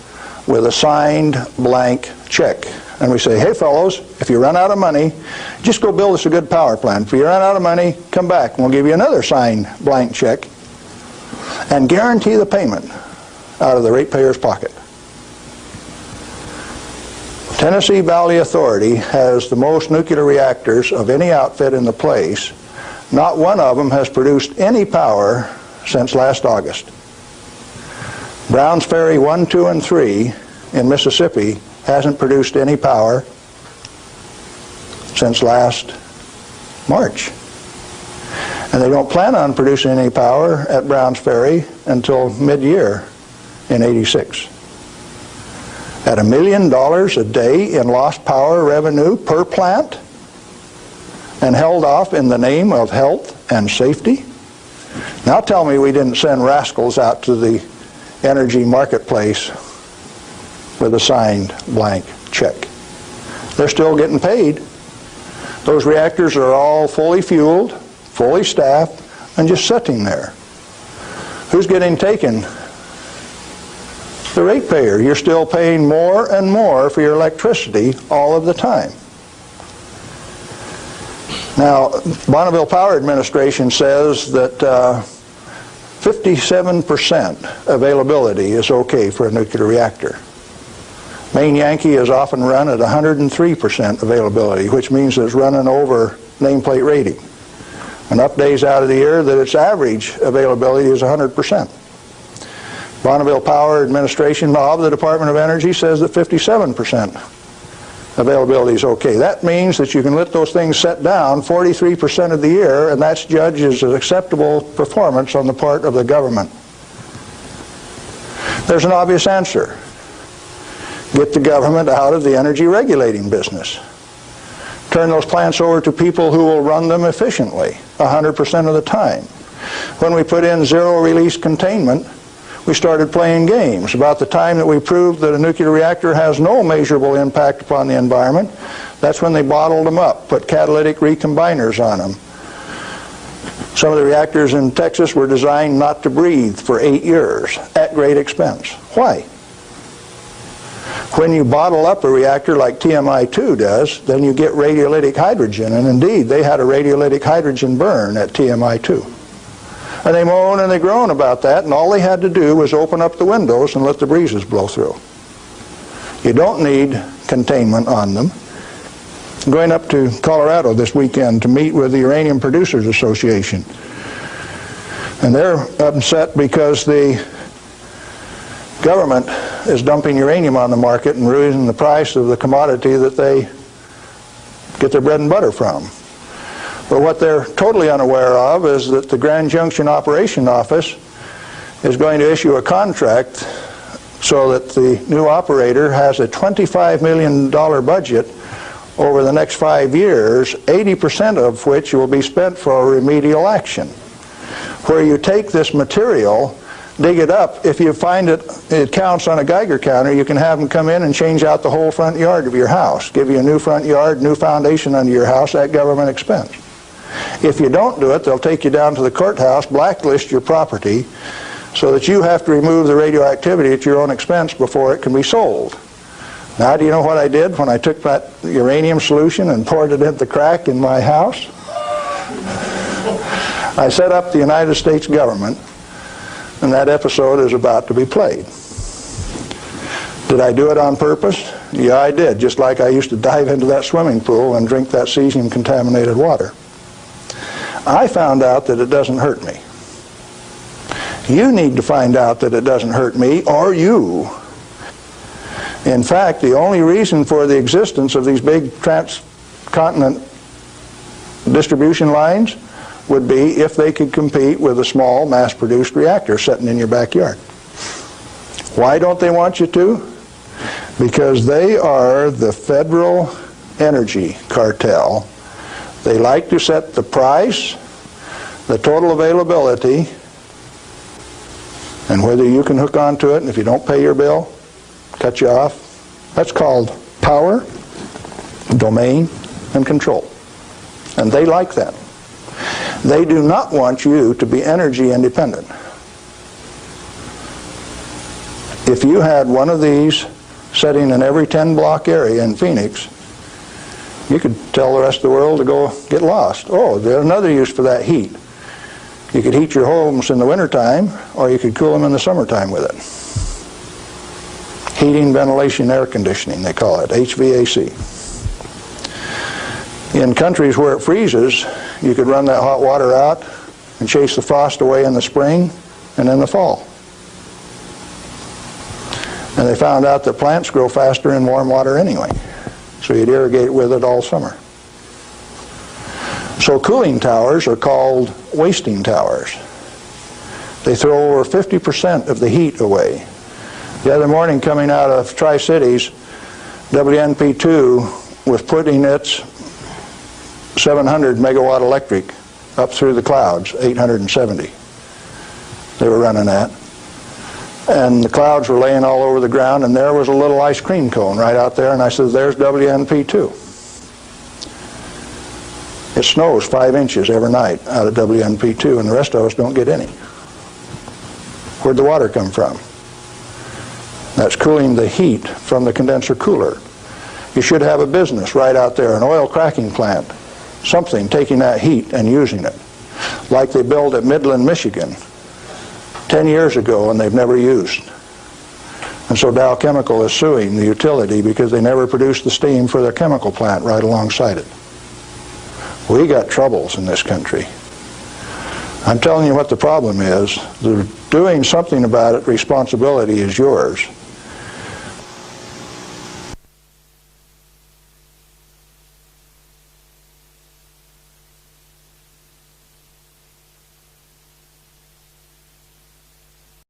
with a signed blank check. And we say, hey fellows, if you run out of money, just go build us a good power plant. If you run out of money, come back and we'll give you another signed blank check and guarantee the payment out of the ratepayer's pocket. Tennessee Valley Authority has the most nuclear reactors of any outfit in the place. Not one of them has produced any power since last August. Browns Ferry 1, 2, and 3 in Mississippi hasn't produced any power since last March. And they don't plan on producing any power at Browns Ferry until mid-year in '86. At $1 million a day in lost power revenue per plant and held off in the name of health and safety? Now tell me we didn't send rascals out to the energy marketplace with a signed blank check. They're still getting paid. Those reactors are all fully fueled, fully staffed, and just sitting there. Who's getting taken? The ratepayer. You're still paying more and more for your electricity all of the time. Now, Bonneville Power Administration says that 57% availability is okay for a nuclear reactor. Maine Yankee is often run at 103% availability, which means it's running over nameplate rating. Enough days out of the year that its average availability is 100%. Bonneville Power Administration of the Department of Energy says that 57% availability is okay. That means that you can let those things set down 43% of the year, and that's judged as an acceptable performance on the part of the government. There's an obvious answer. Get the government out of the energy regulating business. Turn those plants over to people who will run them efficiently 100% of the time. When we put in zero release containment, we started playing games. About the time that we proved that a nuclear reactor has no measurable impact upon the environment, that's when they bottled them up, put catalytic recombiners on them. Some of the reactors in Texas were designed not to breathe for 8 years at great expense. Why? When you bottle up a reactor like TMI-2 does, then you get radiolytic hydrogen, and indeed they had a radiolytic hydrogen burn at TMI-2. And they moan and they groan about that, and all they had to do was open up the windows and let the breezes blow through. You don't need containment on them. I'm going up to Colorado this weekend to meet with the Uranium Producers Association. And they're upset because the government is dumping uranium on the market and raising the price of the commodity that they get their bread and butter from. But what they're totally unaware of is that the Grand Junction Operation Office is going to issue a contract so that the new operator has a $25 million budget over the next 5 years, 80% of which will be spent for remedial action. Where you take this material, dig it up, if you find it counts on a Geiger counter, you can have them come in and change out the whole front yard of your house, give you a new front yard, new foundation under your house at government expense. If you don't do it, they'll take you down to the courthouse, blacklist your property, so that you have to remove the radioactivity at your own expense before it can be sold. Now, do you know what I did when I took that uranium solution and poured it into the crack in my house? I set up the United States government and that episode is about to be played. Did I do it on purpose? Yeah, I did, just like I used to dive into that swimming pool and drink that cesium-contaminated water. I found out that it doesn't hurt me. You need to find out that it doesn't hurt me, or you. In fact, the only reason for the existence of these big transcontinent distribution lines would be if they could compete with a small mass-produced reactor sitting in your backyard. Why don't they want you to? Because they are the federal energy cartel. They like to set the price, the total availability, and whether you can hook onto it, and if you don't pay your bill, cut you off. That's called power, domain, and control. And they like that. They do not want you to be energy independent. If you had one of these sitting in every 10-block area in Phoenix, you could tell the rest of the world to go get lost. Oh, there's another use for that heat. You could heat your homes in the wintertime, or you could cool them in the summertime with it. Heating, ventilation, air conditioning, they call it, HVAC. In countries where it freezes, you could run that hot water out and chase the frost away in the spring and in the fall. And they found out that plants grow faster in warm water anyway, so you'd irrigate with it all summer. So cooling towers are called wasting towers. They throw over 50% of the heat away. The other morning, coming out of Tri-Cities, WNP2 was putting its 700 megawatt electric up through the clouds, 870 they were running at. And the clouds were laying all over the ground, and there was a little ice cream cone right out there, and I said, there's WNP2. It snows 5 inches every night out of WNP2, and the rest of us don't get any. Where'd the water come from? That's cooling the heat from the condenser cooler. You should have a business right out there, an oil cracking plant, something taking that heat and using it, like they built at Midland, Michigan 10 years ago, and they've never used. And so Dow Chemical is suing the utility because they never produced the steam for their chemical plant right alongside it. We got troubles in this country. I'm telling you what the problem is. Doing something about it, responsibility is yours.